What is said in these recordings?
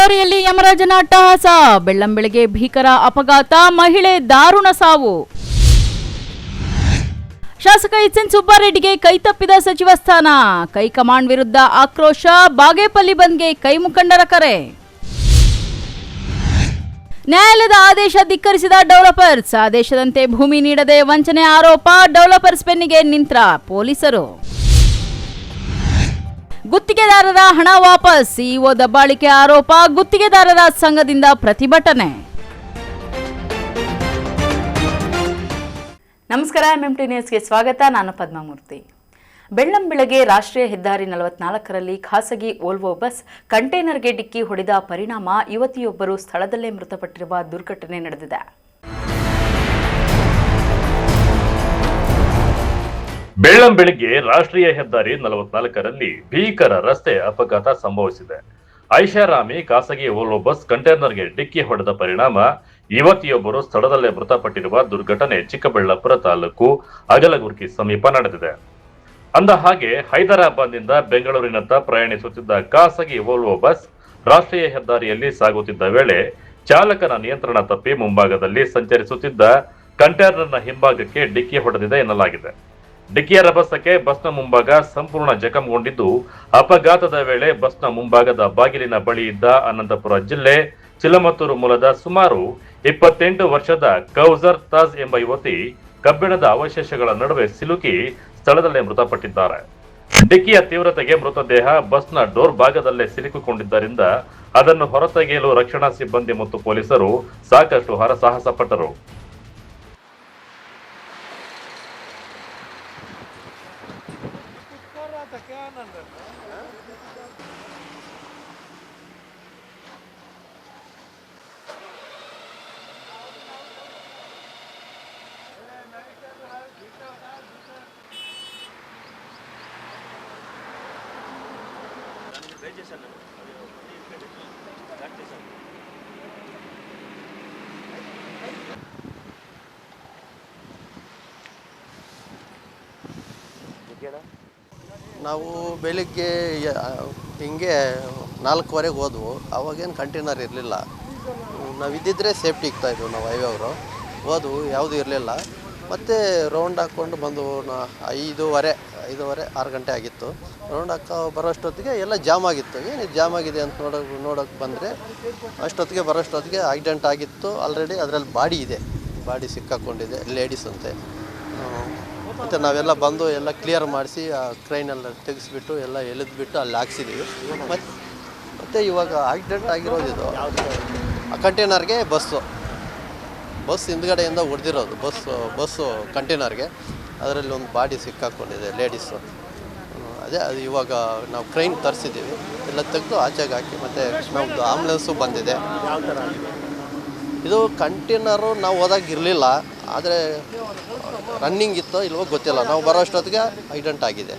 ಹೆದ್ದಾರಿಯಲ್ಲಿ ಯಮರಾಜನ ಅಟ್ಟಹಾಸ, ಬೆಳ್ಳಂಬೆಳಗ್ಗೆ ಭೀಕರ ಅಪಘಾತ, ಮಹಿಳೆ ದಾರುಣ ಸಾವು. ಶಾಸಕ ಎಚ್.ಎನ್. ಸುಬ್ಬಾರೆಡ್ಡಿಗೆ ಕೈತಪ್ಪಿದ ಸಚಿವ ಸ್ಥಾನ, ಕೈಕಮಾಂಡ್ ವಿರುದ್ಧ ಆಕ್ರೋಶ, ಬಾಗೇಪಲ್ಲಿ ಬಂದ್ಗೆ ಕೈ ಮುಖಂಡರ ಕರೆ. ನ್ಯಾಯಾಲಯದ ಆದೇಶ ಧಿಕ್ಕರಿಸಿದ ಡೆವಲಪರ್ಸ್, ಆದೇಶದಂತೆ ಭೂಮಿ ನೀಡದೆ ವಂಚನೆ ಆರೋಪ, ಡೆವಲಪರ್ಸ್ ಬೆನ್ನಿಗೆ ನಿಂತ್ರ ಪೊಲೀಸರು. ಗುತ್ತಿಗೆದಾರರ ಹಣ ವಾಪಸ್, ಸಿಇಒ ದಬ್ಬಾಳಿಕೆ ಆರೋಪ, ಗುತ್ತಿಗೆದಾರರ ಸಂಘದಿಂದ ಪ್ರತಿಭಟನೆ. ನಮಸ್ಕಾರ, ಎಂಎಂಟಿ ನ್ಯೂಸ್ಗೆ ಸ್ವಾಗತ. ನಾನು ಪದ್ಮಮೂರ್ತಿ. ಬೆಳ್ಳಂಬೆಳಗ್ಗೆ ರಾಷ್ಟ್ರೀಯ ಹೆದ್ದಾರಿ 44ರಲ್ಲಿ ಖಾಸಗಿ ವೋಲ್ವೋ ಬಸ್ ಕಂಟೈನರ್ಗೆ ಡಿಕ್ಕಿ ಹೊಡೆದ ಪರಿಣಾಮ ಯುವತಿಯೊಬ್ಬರು ಸ್ಥಳದಲ್ಲೇ ಮೃತಪಟ್ಟಿರುವ ದುರ್ಘಟನೆ ನಡೆದಿದೆ. ಬೆಳ್ಳಂಬೆಳಗ್ಗೆ ರಾಷ್ಟ್ರೀಯ ಹೆದ್ದಾರಿ 44ರಲ್ಲಿ ಭೀಕರ ರಸ್ತೆ ಅಪಘಾತ ಸಂಭವಿಸಿದೆ. ಐಷಾರಾಮಿ ಖಾಸಗಿ ವೋಲ್ವೋ ಬಸ್ ಕಂಟೈನರ್ಗೆ ಡಿಕ್ಕಿ ಹೊಡೆದ ಪರಿಣಾಮ ಯುವತಿಯೊಬ್ಬರು ಸ್ಥಳದಲ್ಲೇ ಮೃತಪಟ್ಟಿರುವ ದುರ್ಘಟನೆ ಚಿಕ್ಕಬಳ್ಳಾಪುರ ತಾಲೂಕು ಅಗಲಗುರ್ಕಿ ಸಮೀಪ ನಡೆದಿದೆ. ಅಂದ ಹಾಗೆ ಹೈದರಾಬಾದ್ನಿಂದ ಬೆಂಗಳೂರಿನತ್ತ ಪ್ರಯಾಣಿಸುತ್ತಿದ್ದ ಖಾಸಗಿ ವೋಲ್ವೋ ಬಸ್ ರಾಷ್ಟ್ರೀಯ ಹೆದ್ದಾರಿಯಲ್ಲಿ ಸಾಗುತ್ತಿದ್ದ ವೇಳೆ ಚಾಲಕನ ನಿಯಂತ್ರಣ ತಪ್ಪಿ ಮುಂಭಾಗದಲ್ಲಿ ಸಂಚರಿಸುತ್ತಿದ್ದ ಕಂಟೈನರ್ನ ಹಿಂಭಾಗಕ್ಕೆ ಡಿಕ್ಕಿ ಹೊಡೆದಿದೆ ಎನ್ನಲಾಗಿದೆ. ಡಿಕ್ಕಿಯ ರಭಸಕ್ಕೆ ಬಸ್ನ ಮುಂಭಾಗ ಸಂಪೂರ್ಣ ಜಖಂಗೊಂಡಿದ್ದು, ಅಪಘಾತದ ವೇಳೆ ಬಸ್ನ ಮುಂಭಾಗದ ಬಾಗಿಲಿನ ಬಳಿ ಇದ್ದ ಅನಂತಪುರ ಜಿಲ್ಲೆ ಚಿಲಮತ್ತೂರು ಮೂಲದ ಸುಮಾರು 28 ವರ್ಷದ ಕೌಸರ್ ತಾಜ್ ಎಂಬ ಯುವತಿ ಕಬ್ಬಿಣದ ಅವಶೇಷಗಳ ನಡುವೆ ಸಿಲುಕಿ ಸ್ಥಳದಲ್ಲೇ ಮೃತಪಟ್ಟಿದ್ದಾರೆ. ಡಿಕ್ಕಿಯ ತೀವ್ರತೆಗೆ ಮೃತದೇಹ ಬಸ್ನ ಡೋರ್ ಭಾಗದಲ್ಲೇ ಸಿಲುಕಿಕೊಂಡಿದ್ದರಿಂದ ಅದನ್ನು ಹೊರತೆಗೆಯಲು ರಕ್ಷಣಾ ಸಿಬ್ಬಂದಿ ಮತ್ತು ಪೊಲೀಸರು ಸಾಕಷ್ಟು ಹರಸಾಹಸ ಪಟ್ಟರು. ನಾವು ಬೆಳಿಗ್ಗೆ ಹಿಂಗೆ 4:15 ಹೋದ್ವು. ಅವಾಗೇನು ಕಂಟೈನರ್ ಇರಲಿಲ್ಲ. ನಾವು ಇದ್ದಿದ್ರೆ ಸೇಫ್ಟಿ ಇಕ್ತಾಯಿದ್ವು. ನಾವು ಹೈವೇವರು ಹೋದ್ವು, ಯಾವುದೂ ಇರಲಿಲ್ಲ. ಮತ್ತು ರೌಂಡ್ ಹಾಕ್ಕೊಂಡು ಬಂದು 5:30 6 ಗಂಟೆ ಆಗಿತ್ತು. ರೌಂಡ್ ಬರೋಷ್ಟೊತ್ತಿಗೆ ಎಲ್ಲ ಜಾಮ್ ಆಗಿತ್ತು. ಏನಿದು ಜಾಮ್ ಆಗಿದೆ ಅಂತ ನೋಡೋಕ್ಕೆ ಬಂದರೆ ಅಷ್ಟೊತ್ತಿಗೆ ಬರೋಷ್ಟೊತ್ತಿಗೆ ಆಕ್ಸಿಡೆಂಟ್ ಆಗಿತ್ತು. ಆಲ್ರೆಡಿ ಅದರಲ್ಲಿ ಬಾಡಿ ಸಿಕ್ಕಾಕೊಂಡಿದೆ, ಲೇಡೀಸ್ ಅಂತೆ. ಮತ್ತು ನಾವೆಲ್ಲ ಬಂದು ಎಲ್ಲ ಕ್ಲಿಯರ್ ಮಾಡಿಸಿ ಆ ಕ್ರೈನೆಲ್ಲ ತೆಗೆಸ್ಬಿಟ್ಟು ಎಲ್ಲ ಎಳೆದ್ಬಿಟ್ಟು ಅಲ್ಲಿ ಹಾಕ್ಸಿದ್ದೀವಿ. ಮತ್ತು ಇವಾಗ ಆಕ್ಸಿಡೆಂಟ್ ಆಗಿರೋದಿದು ಆ ಕಂಟೈನರ್ಗೆ ಬಸ್ ಹಿಂದ್ಗಡೆಯಿಂದ ಹೊಡೆದಿರೋದು. ಬಸ್ಸು ಕಂಟೈನರ್ಗೆ ಅದರಲ್ಲಿ ಒಂದು ಬಾಡಿ ಸಿಕ್ಕಾಕೊಂಡಿದೆ, ಲೇಡೀಸು. ಅದು ಇವಾಗ ನಾವು ಕ್ರೈನ್ ತರಿಸಿದ್ದೀವಿ, ಎಲ್ಲ ತೆಗೆದು ಆಚೆಗೆ ಹಾಕಿ. ಮತ್ತು ನಮ್ಮದು ಆಂಬುಲೆನ್ಸು ಬಂದಿದೆ. ಇದು ಕಂಟೈನರು ನಾವು ಹೋದಾಗ ಇರಲಿಲ್ಲ, ಆದರೆ ರನ್ನಿಂಗ್ ಇತ್ತೋ ಇಲ್ವೋ ಗೊತ್ತಿಲ್ಲ. ನಾವು ಬರೋ ಅಷ್ಟೊತ್ತಿಗೆ ಆಕ್ಸಿಡೆಂಟ್ ಆಗಿದೆ.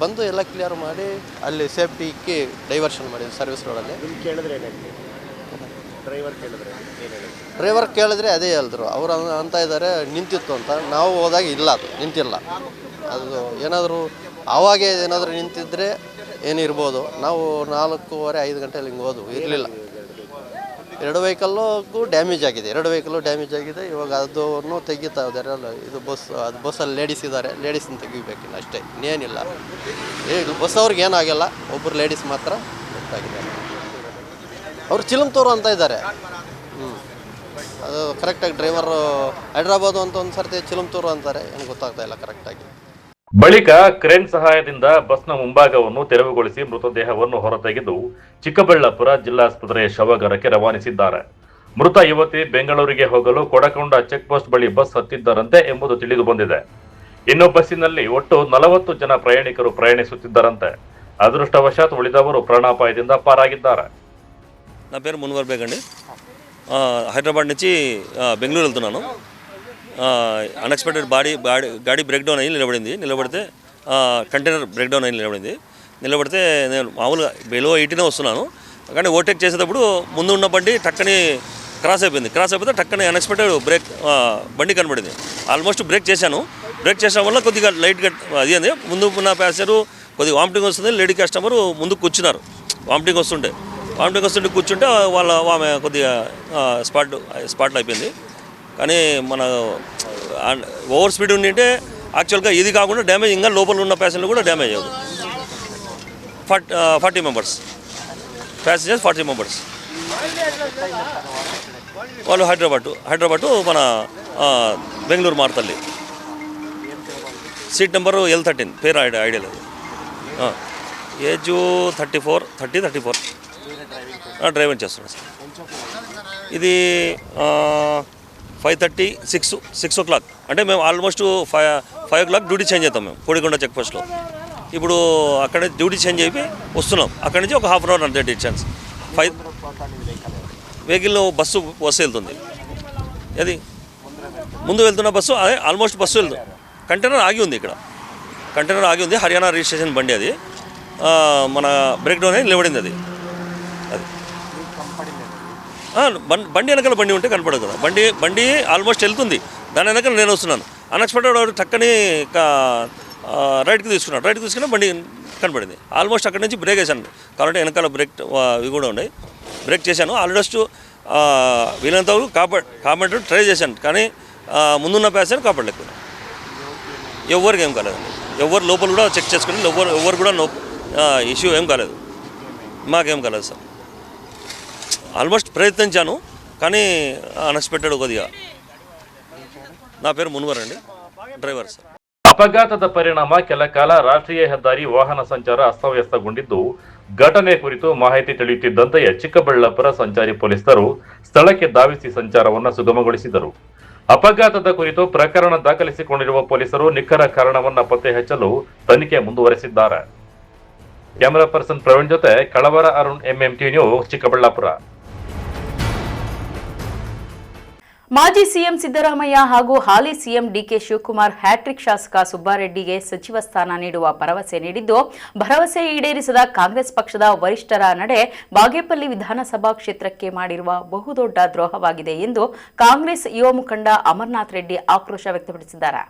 ಬಂದು ಎಲ್ಲ ಕ್ಲಿಯರ್ ಮಾಡಿ ಅಲ್ಲಿ ಸೇಫ್ಟಿ ಇಕ್ಕಿ ಡೈವರ್ಷನ್ ಮಾಡಿದ್ವಿ ಸರ್ವಿಸ್ ರೋಡಲ್ಲಿ. ಡ್ರೈವರ್ ಕೇಳಿದ್ರೆ ಅದೇ ಹೇಳಿದ್ರು. ಅವರು ಅಂತ ಇದ್ದಾರೆ ನಿಂತಿತ್ತು ಅಂತ. ನಾವು ಹೋದಾಗ ಇಲ್ಲ, ಅದು ನಿಂತಿಲ್ಲ. ಅದು ಏನಾದರೂ ಆವಾಗೇ ಏನಾದರೂ ನಿಂತಿದ್ದರೆ ಏನಿರ್ಬೋದು. ನಾವು 4:30 5 ಗಂಟೆಯಲ್ಲಿ ಹಿಂಗೆ ಹೋದ್ವು, ಇರಲಿಲ್ಲ. 2 ವೆಹಿಕಲ್ಗೂ ಡ್ಯಾಮೇಜ್ ಆಗಿದೆ. ಇವಾಗ ಅದನ್ನು ತೆಗಿತಾ ಇದ್ದಾರೆ. ಇದು ಬಸ್ಸಲ್ಲಿ ಲೇಡೀಸ್ ಇದ್ದಾರೆ, ಲೇಡೀಸನ್ನ ತೆಗಿಬೇಕಿಲ್ಲ ಅಷ್ಟೇ, ಇನ್ನೇನಿಲ್ಲ. ಬಸ್ ಅವ್ರಿಗೆ ಏನಾಗಿಲ್ಲ, ಒಬ್ಬರು ಲೇಡೀಸ್ ಮಾತ್ರ ಗೊತ್ತಾಗಿದ್ದಾರೆ. ಅವ್ರು ಚಿಲಮತ್ತೂರು ಅಂತ ಇದ್ದಾರೆ. ಅದು ಕರೆಕ್ಟಾಗಿ ಡ್ರೈವರು ಹೈದ್ರಾಬಾದು ಅಂತ ಒಂದು ಸರ್ತಿ ಚಿಲಮತ್ತೂರು ಅಂತಾರೆ, ಏನು ಗೊತ್ತಾಗ್ತಾ ಇಲ್ಲ ಕರೆಕ್ಟಾಗಿ. ಬಳಿಕ ಕ್ರೇನ್ ಸಹಾಯದಿಂದ ಬಸ್ನ ಮುಂಭಾಗವನ್ನು ತೆರವುಗೊಳಿಸಿ ಮೃತದೇಹವನ್ನು ಹೊರತೆಗೆದು ಚಿಕ್ಕಬಳ್ಳಾಪುರ ಜಿಲ್ಲಾಸ್ಪತ್ರೆಯ ಶವಾಗಾರಕ್ಕೆ ರವಾನಿಸಿದ್ದಾರೆ. ಮೃತ ಯುವತಿ ಬೆಂಗಳೂರಿಗೆ ಹೋಗಲು ಕೊಡಕೊಂಡ ಚೆಕ್ ಪೋಸ್ಟ್ ಬಳಿ ಬಸ್ ಹತ್ತಿದ್ದರಂತೆ ಎಂಬುದು ತಿಳಿದು ಬಂದಿದೆ. ಇನ್ನು ಬಸ್ಸಿನಲ್ಲಿ ಒಟ್ಟು 40 ಜನ ಪ್ರಯಾಣಿಕರು ಪ್ರಯಾಣಿಸುತ್ತಿದ್ದರಂತೆ. ಅದೃಷ್ಟವಶಾತ್ ಉಳಿದವರು ಪ್ರಾಣಾಪಾಯದಿಂದ ಪಾರಾಗಿದ್ದಾರೆ. నా పేరు మున్వర్ బేగ్ అండి. హైదరాబాద్ నుంచి బెంగళూరు వెళ్తున్నాను. అన్ఎక్స్పెక్టెడ్ గాడి బ్రేక్ డౌన్ అయ్యి నిలబడితే కంటైనర్ బ్రేక్ డౌన్ అయ్యి నిలబడితే నేను మామూలుగా బిలో 80 వస్తున్నాను. కానీ ఓవర్టేక్ చేసేటప్పుడు ముందు ఉన్న బండి టక్కని క్రాస్ అయిపోతే టక్కని అన్ఎక్స్పెక్టెడ్ బ్రేక్ బండి కనబడింది. ఆల్మోస్ట్ బ్రేక్ చేసిన వల్ల కొద్దిగా లైట్గా అది అంది. ముందు ఉన్న ప్యాసింజరు కొద్దిగా వామిటింగ్ వస్తుంది. లేడీ కస్టమరు ముందు కూర్చున్నారు, వామిటింగ్ వస్తుంటే కాన్ఫిడెన్స్ వస్తుంటే కూర్చుంటే ఆమె కొద్దిగా స్పాట్లో అయిపోయింది. కానీ మన ఓవర్ స్పీడ్ ఉండింటే యాక్చువల్గా ఇది కాకుండా డ్యామేజ్ ఇంకా లోపల ఉన్న ప్యాసింజర్లు కూడా డ్యామేజ్ అవ్వదు. 40 మెంబర్స్ ప్యాసింజర్స్, 40 మెంబర్స్. వాళ్ళు హైదరాబాదు మన Bengaluru Marathahalli. Seat number L13, పేరు ఐడియా లేదు. ఏజ్ 34 డ్రైవింగ్ చేస్తున్నాడు సార్. ఇది 5:30, 6 o'clock అంటే మేము ఆల్మోస్ట్ 5 o'clock డ్యూటీ చేంజ్ అవుతాం మేము కోడికొండ చెక్ పోస్ట్లో. ఇప్పుడు అక్కడ డ్యూటీ చేంజ్ అయిపోయి వస్తున్నాం. అక్కడి నుంచి ఒక హాఫ్ అన్ అవర్ అంతే డిస్టెన్స్. 5 వెహికల్లో బస్సు వెళ్తుంది. అది ముందు వెళ్తున్న బస్సు అదే ఆల్మోస్ట్ బస్సు వెళ్తుంది. కంటైనర్ ఆగి ఉంది, ఇక్కడ కంటైనర్ ఆగి ఉంది. హర్యానా రిజిస్ట్రేషన్ బండి అది. మన బ్రేక్ డౌన్ అయి నిలబడింది. అది బండి వెనకాల బండి ఉంటే కనపడదు కదా. బండి ఆల్మోస్ట్ వెళ్తుంది, దాని వెనకాల నేను వస్తున్నాను. అన్ఎక్స్పెక్టెడ్ టక్కని రైట్కి తీసుకున్నా బండి కనపడింది. ఆల్మోస్ట్ అక్కడి నుంచి బ్రేక్ వేసాను. కాబట్టి వెనకాల బ్రేక్ ఇవి కూడా ఉన్నాయి. బ్రేక్ చేశాను. ఆల్మోస్ట్ వీళ్ళంత కాపాడు ట్రై చేశాను. కానీ ముందున్న ప్యాసింజర్ కాపాడలేకపోయాను. ఎవరికి ఏం కాలేదండి. ఎవరు లోపల కూడా చెక్ చేసుకుని ఎవరు కూడా ఇష్యూ ఏం కాలేదు. మాకేం కాలేదు సార్. ఆల్మోస్ట్ ప్రయత్నించాను కానీ అన్ఎక్స్పెక్టెడ్ కొద్దిగా. నా పేరు మున్వర్ అండి, డ్రైవర్ సార్. ಅಪಘಾತದ ಪರಿಣಾಮ ಕೆಲ ಕಾಲ ರಾಷ್ಟ್ರೀಯ ಹೆದ್ದಾರಿ ವಾಹನ ಸಂಚಾರ ಅಸ್ತವ್ಯಸ್ತಗೊಂಡಿದ್ದು, ಘಟನೆ ಕುರಿತು ಮಾಹಿತಿ ತಿಳಿಯುತ್ತಿದ್ದಂತೆಯೇ ಚಿಕ್ಕಬಳ್ಳಾಪುರ ಸಂಚಾರಿ ಪೊಲೀಸರು ಸ್ಥಳಕ್ಕೆ ಧಾವಿಸಿ ಸಂಚಾರವನ್ನು ಸುಗಮಗೊಳಿಸಿದರು. ಅಪಘಾತದ ಕುರಿತು ಪ್ರಕರಣ ದಾಖಲಿಸಿಕೊಂಡಿರುವ ಪೊಲೀಸರು ನಿಖರ ಕಾರಣವನ್ನು ಪತ್ತೆ ಹಚ್ಚಲು ತನಿಖೆ ಮುಂದುವರೆಸಿದ್ದಾರೆ. ಕ್ಯಾಮೆರಾ ಪರ್ಸನ್ ಪ್ರವೀಣ್ ಜೊತೆ ಕಳವರ ಅರುಣ್, MMT ನ್ಯೂಸ್, ಚಿಕ್ಕಬಳ್ಳಾಪುರ. ಮಾಜಿ ಸಿಎಂ ಸಿದ್ದರಾಮಯ್ಯ ಹಾಗೂ ಹಾಲಿ ಸಿಎಂ ಡಿಕೆ ಶಿವಕುಮಾರ್ ಹ್ಯಾಟ್ರಿಕ್ ಶಾಸಕ ಸುಬ್ಬಾರೆಡ್ಡಿಗೆ ಸಚಿವ ಸ್ಥಾನ ನೀಡುವ ಭರವಸೆ ನೀಡಿದ್ದು, ಭರವಸೆ ಈಡೇರಿಸದ ಕಾಂಗ್ರೆಸ್ ಪಕ್ಷದ ವರಿಷ್ಠರ ನಡೆ ಬಾಗೇಪಲ್ಲಿ ವಿಧಾನಸಭಾ ಕ್ಷೇತ್ರಕ್ಕೆ ಮಾಡಿರುವ ಬಹುದೊಡ್ಡ ದ್ರೋಹವಾಗಿದೆ ಎಂದು ಕಾಂಗ್ರೆಸ್ ಯುವ ಮುಖಂಡ ಅಮರನಾಥ್ ರೆಡ್ಡಿ ಆಕ್ರೋಶ ವ್ಯಕ್ತಪಡಿಸಿದ್ದಾರೆ.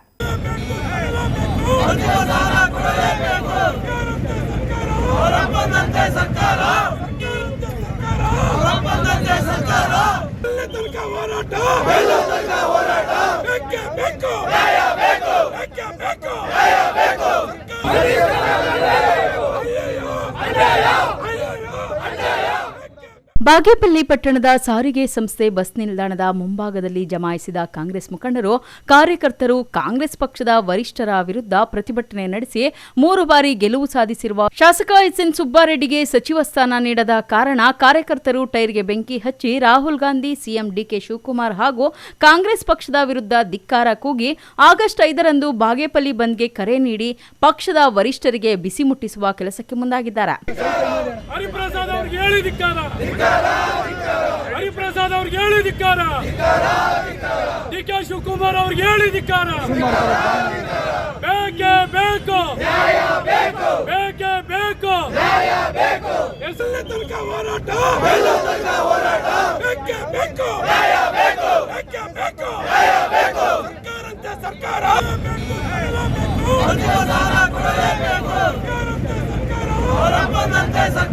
ಬಾಗೇಪಲ್ಲಿ ಪಟ್ಟಣದ ಸಾರಿಗೆ ಸಂಸ್ಥೆ ಬಸ್ ನಿಲ್ದಾಣದ ಮುಂಭಾಗದಲ್ಲಿ ಜಮಾಯಿಸಿದ ಕಾಂಗ್ರೆಸ್ ಮುಖಂಡರು, ಕಾರ್ಯಕರ್ತರು ಕಾಂಗ್ರೆಸ್ ಪಕ್ಷದ ವರಿಷ್ಠರ ವಿರುದ್ಧ ಪ್ರತಿಭಟನೆ ನಡೆಸಿ 3 ಬಾರಿ ಗೆಲುವು ಸಾಧಿಸಿರುವ ಶಾಸಕ SN ಸುಬ್ಬಾರೆಡ್ಡಿಗೆ ಸಚಿವ ಸ್ಥಾನ ನೀಡದ ಕಾರಣ ಕಾರ್ಯಕರ್ತರು ಟೈರ್ಗೆ ಬೆಂಕಿ ಹಚ್ಚಿ ರಾಹುಲ್ ಗಾಂಧಿ, ಸಿಎಂ ಡಿಕೆ ಶಿವಕುಮಾರ್ ಹಾಗೂ ಕಾಂಗ್ರೆಸ್ ಪಕ್ಷದ ವಿರುದ್ಧ ಧಿಕ್ಕಾರ ಕೂಗಿ ಆಗಸ್ಟ್ 5ರಂದು ಬಾಗೇಪಲ್ಲಿ ಬಂದ್ಗೆ ಕರೆ ನೀಡಿ ಪಕ್ಷದ ವರಿಷ್ಠರಿಗೆ ಬಿಸಿ ಮುಟ್ಟಿಸುವ ಕೆಲಸಕ್ಕೆ ಮುಂದಾಗಿದ್ದಾರೆ. ಹರಿಪ್ರಸಾದ್ ಅವ್ರಿಗೆ ಹೇಳಿ ಧಿಕ್ಕಾರ, ಡಿಕೆ ಶಿವಕುಮಾರ್ ಅವ್ರಿಗೆ ಹೇಳಿ ಧಿಕ್ಕಾರ. ಬೇಕೇ ಬೇಕು, ಬೇಕೇ ಬೇಕು, ಎಸಲ ತನಕ ಹೋರಾಟ, ಬೇಕೇ ಬೇಕು, ಬೇಕೇ ಬೇಕು, ಸರ್ಕಾರ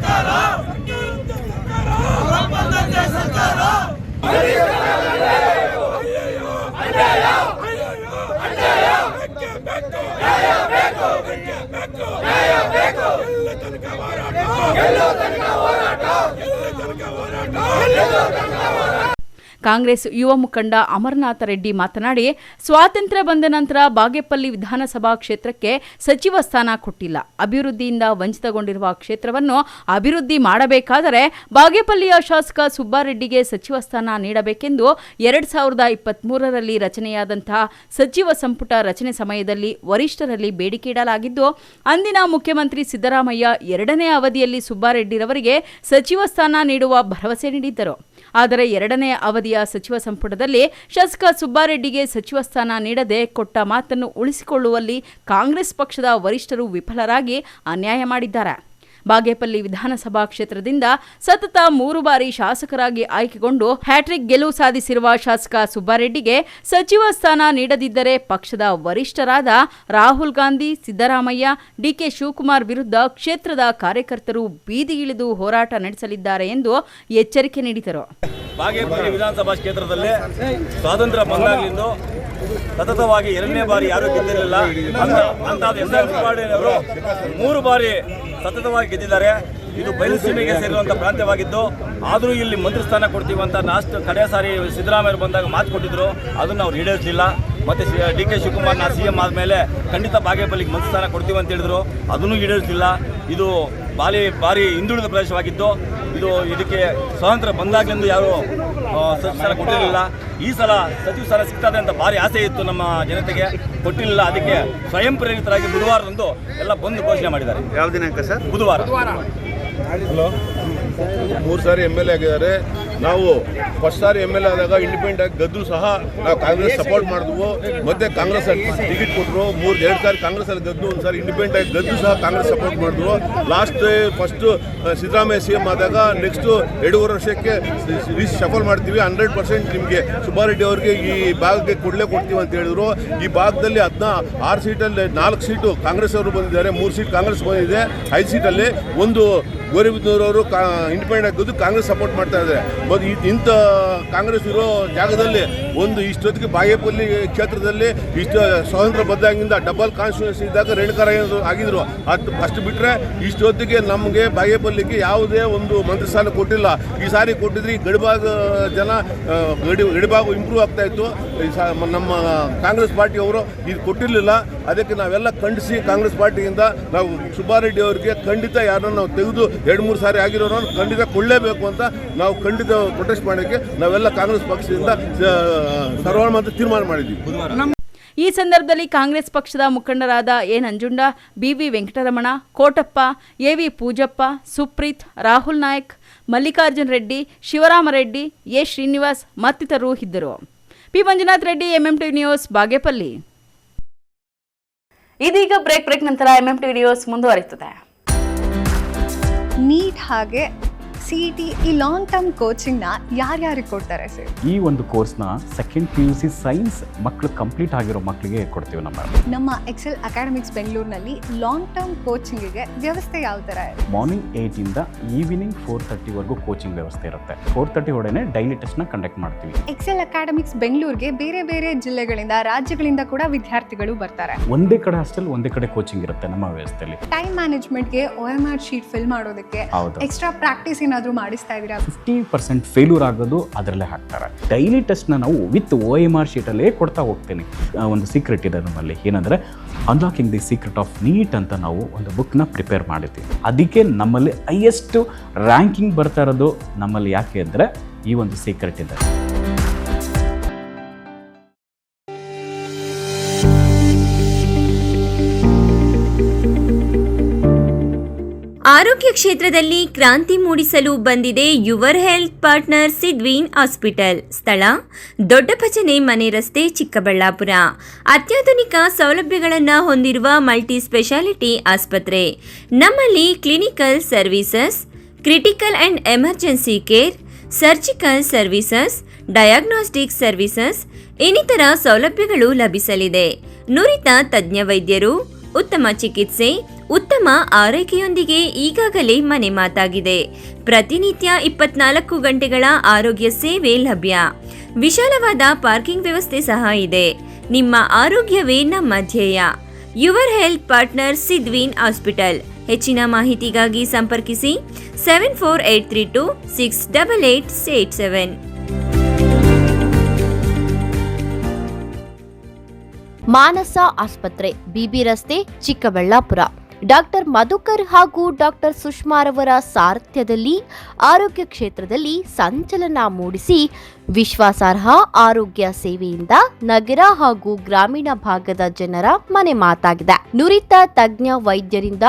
ಸರ್ಕಾರ ಕಾಂಗ್ರೆಸ್ ಯುವ ಮುಖಂಡ ಅಮರನಾಥ ರೆಡ್ಡಿ ಮಾತನಾಡಿ, ಸ್ವಾತಂತ್ರ್ಯ ಬಂದ ನಂತರ ಬಾಗೇಪಲ್ಲಿ ವಿಧಾನಸಭಾ ಕ್ಷೇತ್ರಕ್ಕೆ ಸಚಿವ ಸ್ಥಾನ ಕೊಟ್ಟಿಲ್ಲ. ಅಭಿವೃದ್ಧಿಯಿಂದ ವಂಚಿತಗೊಂಡಿರುವ ಕ್ಷೇತ್ರವನ್ನು ಅಭಿವೃದ್ಧಿ ಮಾಡಬೇಕಾದರೆ ಬಾಗೇಪಲ್ಲಿಯ ಶಾಸಕ ಸುಬ್ಬಾರೆಡ್ಡಿಗೆ ಸಚಿವ ಸ್ಥಾನ ನೀಡಬೇಕೆಂದು 2023ರಲ್ಲಿ ರಚನೆಯಾದಂತಹ ಸಚಿವ ಸಂಪುಟ ರಚನೆ ಸಮಯದಲ್ಲಿ ವರಿಷ್ಠರಲ್ಲಿ ಬೇಡಿಕೆ ಇಡಲಾಗಿದ್ದು, ಅಂದಿನ ಮುಖ್ಯಮಂತ್ರಿ ಸಿದ್ದರಾಮಯ್ಯ 2ನೇ ಅವಧಿಯಲ್ಲಿ ಸುಬ್ಬಾರೆಡ್ಡಿರವರಿಗೆ ಸಚಿವ ಸ್ಥಾನ ನೀಡುವ ಭರವಸೆ ನೀಡಿದ್ದರು. ಆದರೆ 2ನೇ ಅವಧಿಯ ಸಚಿವ ಸಂಪುಟದಲ್ಲಿ ಶಾಸಕ ಸುಬ್ಬಾರೆಡ್ಡಿಗೆ ಸಚಿವ ಸ್ಥಾನ ನೀಡದೆ ಕೊಟ್ಟ ಮಾತನ್ನು ಉಳಿಸಿಕೊಳ್ಳುವಲ್ಲಿ ಕಾಂಗ್ರೆಸ್ ಪಕ್ಷದ ವರಿಷ್ಠರು ವಿಫಲರಾಗಿ ಅನ್ಯಾಯ ಮಾಡಿದ್ದಾರೆ. ಬಾಗೇಪಲ್ಲಿ ವಿಧಾನಸಭಾ ಕ್ಷೇತ್ರದಿಂದ ಸತತ 3 ಬಾರಿ ಶಾಸಕರಾಗಿ ಆಯ್ಕೆಗೊಂಡು ಹ್ಯಾಟ್ರಿಕ್ ಗೆಲುವು ಸಾಧಿಸಿರುವ ಶಾಸಕ ಸುಬ್ಬಾರೆಡ್ಡಿಗೆ ಸಚಿವ ಸ್ಥಾನ ನೀಡದಿದ್ದರೆ ಪಕ್ಷದ ವರಿಷ್ಠರಾದ ರಾಹುಲ್ ಗಾಂಧಿ, ಸಿದ್ದರಾಮಯ್ಯ, ಡಿಕೆ ಶಿವಕುಮಾರ್ ವಿರುದ್ಧ ಕ್ಷೇತ್ರದ ಕಾರ್ಯಕರ್ತರು ಬೀದಿಗಿಳಿದು ಹೋರಾಟ ನಡೆಸಲಿದ್ದಾರೆ ಎಂದು ಎಚ್ಚರಿಕೆ ನೀಡಿದರು. ಬಾಗೇಪಲ್ಲಿ ವಿಧಾನಸಭಾ ಕ್ಷೇತ್ರದಲ್ಲಿ ಸ್ವಾತಂತ್ರ್ಯ ಬಂದಾಗಲಿಂದ ಸತತವಾಗಿ 2ನೇ ಬಾರಿ ಯಾರೂ ಗೆದ್ದಿರಲಿಲ್ಲ. ಅಂತಾದ ಸುಬ್ಬಾರೆಡ್ಡಿಯವರು 3 ಬಾರಿ ಸತತವಾಗಿ ಗೆದ್ದಿದ್ದಾರೆ. ಇದು ಬಯಲುಸೀಮೆಗೆ ಸೇರಿರುವಂಥ ಪ್ರಾಂತ್ಯವಾಗಿದ್ದು, ಆದರೂ ಇಲ್ಲಿ ಮಂತ್ರಿ ಸ್ಥಾನ ಕೊಡ್ತೀವಿ ಅಂತ ಕಡೆ ಸಾರಿ ಸಿದ್ದರಾಮಯ್ಯ ಬಂದಾಗ ಮಾತು ಕೊಟ್ಟಿದ್ರು, ಅದನ್ನು ಅವ್ರು ಈಡೇರಿಸಲಿಲ್ಲ. ಮತ್ತು ಡಿ.ಕೆ. ಶಿವಕುಮಾರ್ನ CM ಆದಮೇಲೆ ಖಂಡಿತ ಬಾಗೇಪಲ್ಲಿಗೆ ಮಂತ್ರಿ ಸ್ಥಾನ ಕೊಡ್ತೀವಿ ಅಂತ ಹೇಳಿದ್ರು, ಅದನ್ನು ಈಡೇರಿಸಲಿಲ್ಲ. ಇದು ಭಾರಿ ಹಿಂದುಳಿದ ಪ್ರದೇಶವಾಗಿದ್ದು, ಇದಕ್ಕೆ ಸ್ವಾತಂತ್ರ್ಯ ಬಂದಾಗಲೆಂದು ಯಾರು ಸಚಿವ ಸ್ಥಾನ ಕೊಟ್ಟಿರಲಿಲ್ಲ. ಈ ಸಲ ಸಚಿವ ಸ್ಥಾನ ಸಿಗ್ತದೆ ಅಂತ ಭಾರಿ ಆಸೆ ಇತ್ತು ನಮ್ಮ ಜನತೆಗೆ, ಕೊಟ್ಟಿರಲಿಲ್ಲ. ಅದಕ್ಕೆ ಸ್ವಯಂ ಪ್ರೇರಿತರಾಗಿ ಬುಧವಾರದಂದು ಎಲ್ಲ ಬಂದು ಘೋಷಣೆ ಮಾಡಿದ್ದಾರೆ. ಯಾವ ದಿನಾಂಕ ಸರ್? ಬುಧವಾರ. ಹಲೋ, 3 ಸಾರಿ MLA ಆಗಿದ್ದಾರೆ. ನಾವು ಫಸ್ಟ್ ಸಾರಿ MLA ಆದಾಗ ಇಂಡಿಪೆಂಡೆಂಟ್ ಆಗಿ ಗೆದ್ದು ಸಹ ನಾವು ಕಾಂಗ್ರೆಸ್ ಸಪೋರ್ಟ್ ಮಾಡಿದ್ವು. ಮತ್ತೆ ಕಾಂಗ್ರೆಸ್ ಟಿಕೆಟ್ ಕೊಟ್ಟರು. 2 ಸಾರಿ ಕಾಂಗ್ರೆಸ್ ಅಲ್ಲಿ ಗೆದ್ದು, 1 ಸಾರಿ ಇಂಡಿಪೆಂಡೆಂಟ್ ಆಗಿ ಗೆದ್ದು ಸಹ ಕಾಂಗ್ರೆಸ್ ಸಪೋರ್ಟ್ ಮಾಡಿದ್ವು. ಫಸ್ಟ್ ಸಿದ್ದರಾಮಯ್ಯ CM ಆದಾಗ ನೆಕ್ಸ್ಟ್ 2.5 ವರ್ಷಕ್ಕೆ ಶಫಲ್ ಮಾಡ್ತೀವಿ, 100% ನಿಮಗೆ ಸುಬ್ಬಾರೆಡ್ಡಿ ಅವರಿಗೆ ಈ ಭಾಗಕ್ಕೆ ಕೊಡ್ತೀವಿ ಅಂತ ಹೇಳಿದ್ರು. ಈ ಭಾಗದಲ್ಲಿ 6 ಸೀಟಲ್ಲಿ 4 ಸೀಟು ಕಾಂಗ್ರೆಸ್ ಅವರು ಬಂದಿದ್ದಾರೆ, 3 ಸೀಟ್ ಕಾಂಗ್ರೆಸ್ ಬಂದಿದೆ. 5 ಸೀಟಲ್ಲಿ ಒಂದು ಗೌರಿಬಿದನೂರವರು ಇಂಡಿಪೆಂಡೆಂಟ್ ಆಗಿದ್ದು ಕಾಂಗ್ರೆಸ್ ಸಪೋರ್ಟ್ ಮಾಡ್ತಾ ಇದ್ದಾರೆ. ಇಂಥ ಕಾಂಗ್ರೆಸ್ ಇರೋ ಜಾಗದಲ್ಲಿ ಇಷ್ಟೊತ್ತಿಗೆ ಬಾಗೇಪಲ್ಲಿ ಕ್ಷೇತ್ರದಲ್ಲಿ ಸ್ವಾತಂತ್ರ್ಯ ಬದ್ದಾಗಿಂದ ಡಬಲ್ ಕಾನ್ಸ್ಟಿಟ್ಯೂನ್ಸಿ ಇದ್ದಾಗ ರೇಣುಕಾರಾಯರು ಆಗಿದ್ರು. ಅಷ್ಟು ಬಿಟ್ಟರೆ ಇಷ್ಟೊತ್ತಿಗೆ ನಮಗೆ ಬಾಗೇಪಲ್ಲಿಗೆ ಯಾವುದೇ ಒಂದು ಮಂತ್ರಿ ಸ್ಥಾನ ಕೊಟ್ಟಿಲ್ಲ. ಈ ಸಾರಿ ಕೊಟ್ಟಿದ್ರೆ ಈ ಗಡಿಭಾಗ ಜನ ಗಡಿಭಾಗ ಇಂಪ್ರೂವ್ ಆಗ್ತಾ ಇತ್ತು. ನಮ್ಮ ಕಾಂಗ್ರೆಸ್ ಪಾರ್ಟಿಯವರು ಇದು ಕೊಟ್ಟಿರಲಿಲ್ಲ. ಅದಕ್ಕೆ ನಾವೆಲ್ಲ ಖಂಡಿಸಿ ಕಾಂಗ್ರೆಸ್ ಪಾರ್ಟಿಯಿಂದ ನಾವು ಸುಬ್ಬಾರೆಡ್ಡಿ ಅವರಿಗೆ ಖಂಡಿತ ಯಾರನ್ನು ನಾವು ತೆಗೆದು 2-3 ಸಾರಿ ಆಗಿರೋರನ್ನು ಖಂಡಿತ ಕೊಳ್ಳೇಬೇಕು ಅಂತ ನಾವು ಖಂಡಿತ ಪ್ರೊಟೆಸ್ಟ್ ಮಾಡೋಕ್ಕೆ ನಾವೆಲ್ಲ ಕಾಂಗ್ರೆಸ್ ಪಕ್ಷದಿಂದ ಸರ್ವಾನುಮತ ತೀರ್ಮಾನ ಮಾಡಿದ್ದೀವಿ. ಈ ಸಂದರ್ಭದಲ್ಲಿ ಕಾಂಗ್ರೆಸ್ ಪಕ್ಷದ ಮುಖಂಡರಾದ A. Nanjunda, B V. Venkataramana, Kotappa, A V. Poojappa, Supreeth, Rahul Nayak, Mallikarjun Reddy, Shivaramareddy, A. Srinivas ಮತ್ತಿತರರು ಇದ್ದರು. P. Manjunath Reddy, MMTV news, Bagepalli. ಇದೀಗ ಬ್ರೇಕ್ ನಂತರ MMTV ನ್ಯೂಸ್ ಮುಂದುವರಿಯುತ್ತದೆ. ನೀಟ್ ಹಾಗೆ CET ಈ ಲಾಂಗ್ ಟರ್ಮ್ ಕೋಚಿಂಗ್ನ ಯಾರ್ಯಾರಿಗೆ ಕೊಡ್ತಾರೆ ಸರ್? ಈ ಒಂದು ಕೋರ್ಸ್ನ ಸೆಕೆಂಡ್ PUC ಸೈನ್ಸ್ ಮಕ್ಕಳು ಕಂಪ್ಲೀಟ್ ಆಗಿರೋ ಮಕ್ಕಳಿಗೆ ಕೊಡ್ತೀವಿ. ನಮ್ಮ ಎಕ್ಸೆಲ್ ಅಕಾಡೆಮಿಕ್ಸ್ ಬೆಂಗಳೂರಿನಲ್ಲಿ ಲಾಂಗ್ ಟರ್ಮ್ ಕೋಚಿಂಗಿಗೆ ವ್ಯವಸ್ಥೆ ಯಾವ ಥರ ಇದೆ? ಮಾರ್ನಿಂಗ್ 8 ಇಂದ ಈವ್ನಿಂಗ್ 4:30ವರೆಗೂ ಕೋಚಿಂಗ್ ವ್ಯವಸ್ಥೆ ಇರುತ್ತೆ. 4:30 ಒಳಗೆ ಡೈಲಿ ಟೆಸ್ಟ್ನ ಕಂಡಕ್ಟ್ ಮಾಡ್ತೀವಿ. ಎಕ್ಸೆಲ್ ಅಕಾಡೆಮಿಕ್ಸ್ ಬೆಂಗಳೂರಿಗೆ ಬೇರೆ ಬೇರೆ ಜಿಲ್ಲೆಗಳಿಂದ, ರಾಜ್ಯಗಳಿಂದ ಕೂಡ ವಿದ್ಯಾರ್ಥಿಗಳು ಬರ್ತಾರೆ. ಒಂದೇ ಕಡೆ ಹಾಸ್ಟೆಲ್, ಒಂದೇ ಕಡೆ ಕೋಚಿಂಗ್ ಇರುತ್ತೆ ನಮ್ಮ ವ್ಯವಸ್ಥೆಯಲ್ಲಿ. ಟೈಮ್ ಮ್ಯಾನೇಜ್ಮೆಂಟ್ಗೆ OMR ಶೀಟ್ ಫಿಲ್ ಮಾಡೋದಕ್ಕೆ ಎಕ್ಸ್ಟ್ರಾ ಪ್ರಾಕ್ಟೀಸ್ ಏನಾದರೂ ಮಾಡಿಸ್ತಾ ಇದ್ದೀರಾ? 50% ಫೇಲ್ಯೂರ್ ಆಗೋದು ಅದರಲ್ಲೇ ಹಾಕ್ತಾರೆ. ಡೈಲಿ ಟೆಸ್ಟ್ನ ನಾವು ವಿತ್ OMR ಶೀಟಲ್ಲೇ ಕೊಡ್ತಾ ಹೋಗ್ತೀನಿ. ಒಂದು ಸೀಕ್ರೆಟ್ ಇದೆ ನಮ್ಮಲ್ಲಿ, ಏನಂದರೆ unlocking the secret of NEET ಅಂತ ನಾವು ಒಂದು ಬುಕ್ನ ಪ್ರಿಪೇರ್ ಮಾಡಿದ್ದೀವಿ. ಅದಕ್ಕೆ ನಮ್ಮಲ್ಲಿ ಹೈಯೆಸ್ಟ್ ರ್ಯಾಂಕಿಂಗ್ ಬರ್ತಾ ಇರೋದು ನಮ್ಮಲ್ಲಿ. ಯಾಕೆ ಅಂದರೆ ಈ ಒಂದು ಸೀಕ್ರೆಟ್ ಇದೆ. ಆರೋಗ್ಯ ಕ್ಷೇತ್ರದಲ್ಲಿ ಕ್ರಾಂತಿ ಮೂಡಿಸಲು ಬಂದಿದೆ your health partner Sidveen hospital. ಸ್ಥಳ ದೊಡ್ಡಪಚನೆ ಮನೆ ರಸ್ತೆ, ಚಿಕ್ಕಬಳ್ಳಾಪುರ. ಅತ್ಯಾಧುನಿಕ ಸೌಲಭ್ಯಗಳನ್ನು ಹೊಂದಿರುವ ಮಲ್ಟಿ ಸ್ಪೆಷಾಲಿಟಿ ಆಸ್ಪತ್ರೆ. ನಮ್ಮಲ್ಲಿ clinical services, critical and emergency care, surgical services, diagnostic services ಇನ್ನಿತರ ಸೌಲಭ್ಯಗಳು ಲಭಿಸಲಿದೆ. ನುರಿತ ತಜ್ಞ ವೈದ್ಯರು, ಉತ್ತಮ ಚಿಕಿತ್ಸೆ, ಉತ್ತಮ ಆರೈಕೆಯೊಂದಿಗೆ ಈಗಾಗಲೇ ಮನೆ ಮಾತಾಗಿದೆ. ಪ್ರತಿನಿತ್ಯ 24 ಗಂಟೆಗಳ ಆರೋಗ್ಯ ಸೇವೆ ಲಭ್ಯ. ವಿಶಾಲವಾದ ಪಾರ್ಕಿಂಗ್ ವ್ಯವಸ್ಥೆ ಸಹ ಇದೆ. ನಿಮ್ಮ ಆರೋಗ್ಯವೇ ನಮ್ಮ ಧ್ಯೇಯ. Your health partner Sidveen hospital. ಹೆಚ್ಚಿನ ಮಾಹಿತಿಗಾಗಿ ಸಂಪರ್ಕಿಸಿ 74832 68887. ಮಾನಸ ಆಸ್ಪತ್ರೆ, BB ರಸ್ತೆ, ಚಿಕ್ಕಬಳ್ಳಾಪುರ. ಡಾಕ್ಟರ್ ಮಧುಕರ್ ಹಾಗೂ ಡಾಕ್ಟರ್ ಸುಷ್ಮಾರವರ ಸಾರಥ್ಯದಲ್ಲಿ ಆರೋಗ್ಯ ಕ್ಷೇತ್ರದಲ್ಲಿ ಸಂಚಲನ ಮೂಡಿಸಿ ವಿಶ್ವಾಸಾರ್ಹ ಆರೋಗ್ಯ ಸೇವೆಯಿಂದ ನಗರ ಹಾಗೂ ಗ್ರಾಮೀಣ ಭಾಗದ ಜನರ ಮನೆ ಮಾತಾಗಿದೆ. ನುರಿತ ತಜ್ಞ ವೈದ್ಯರಿಂದ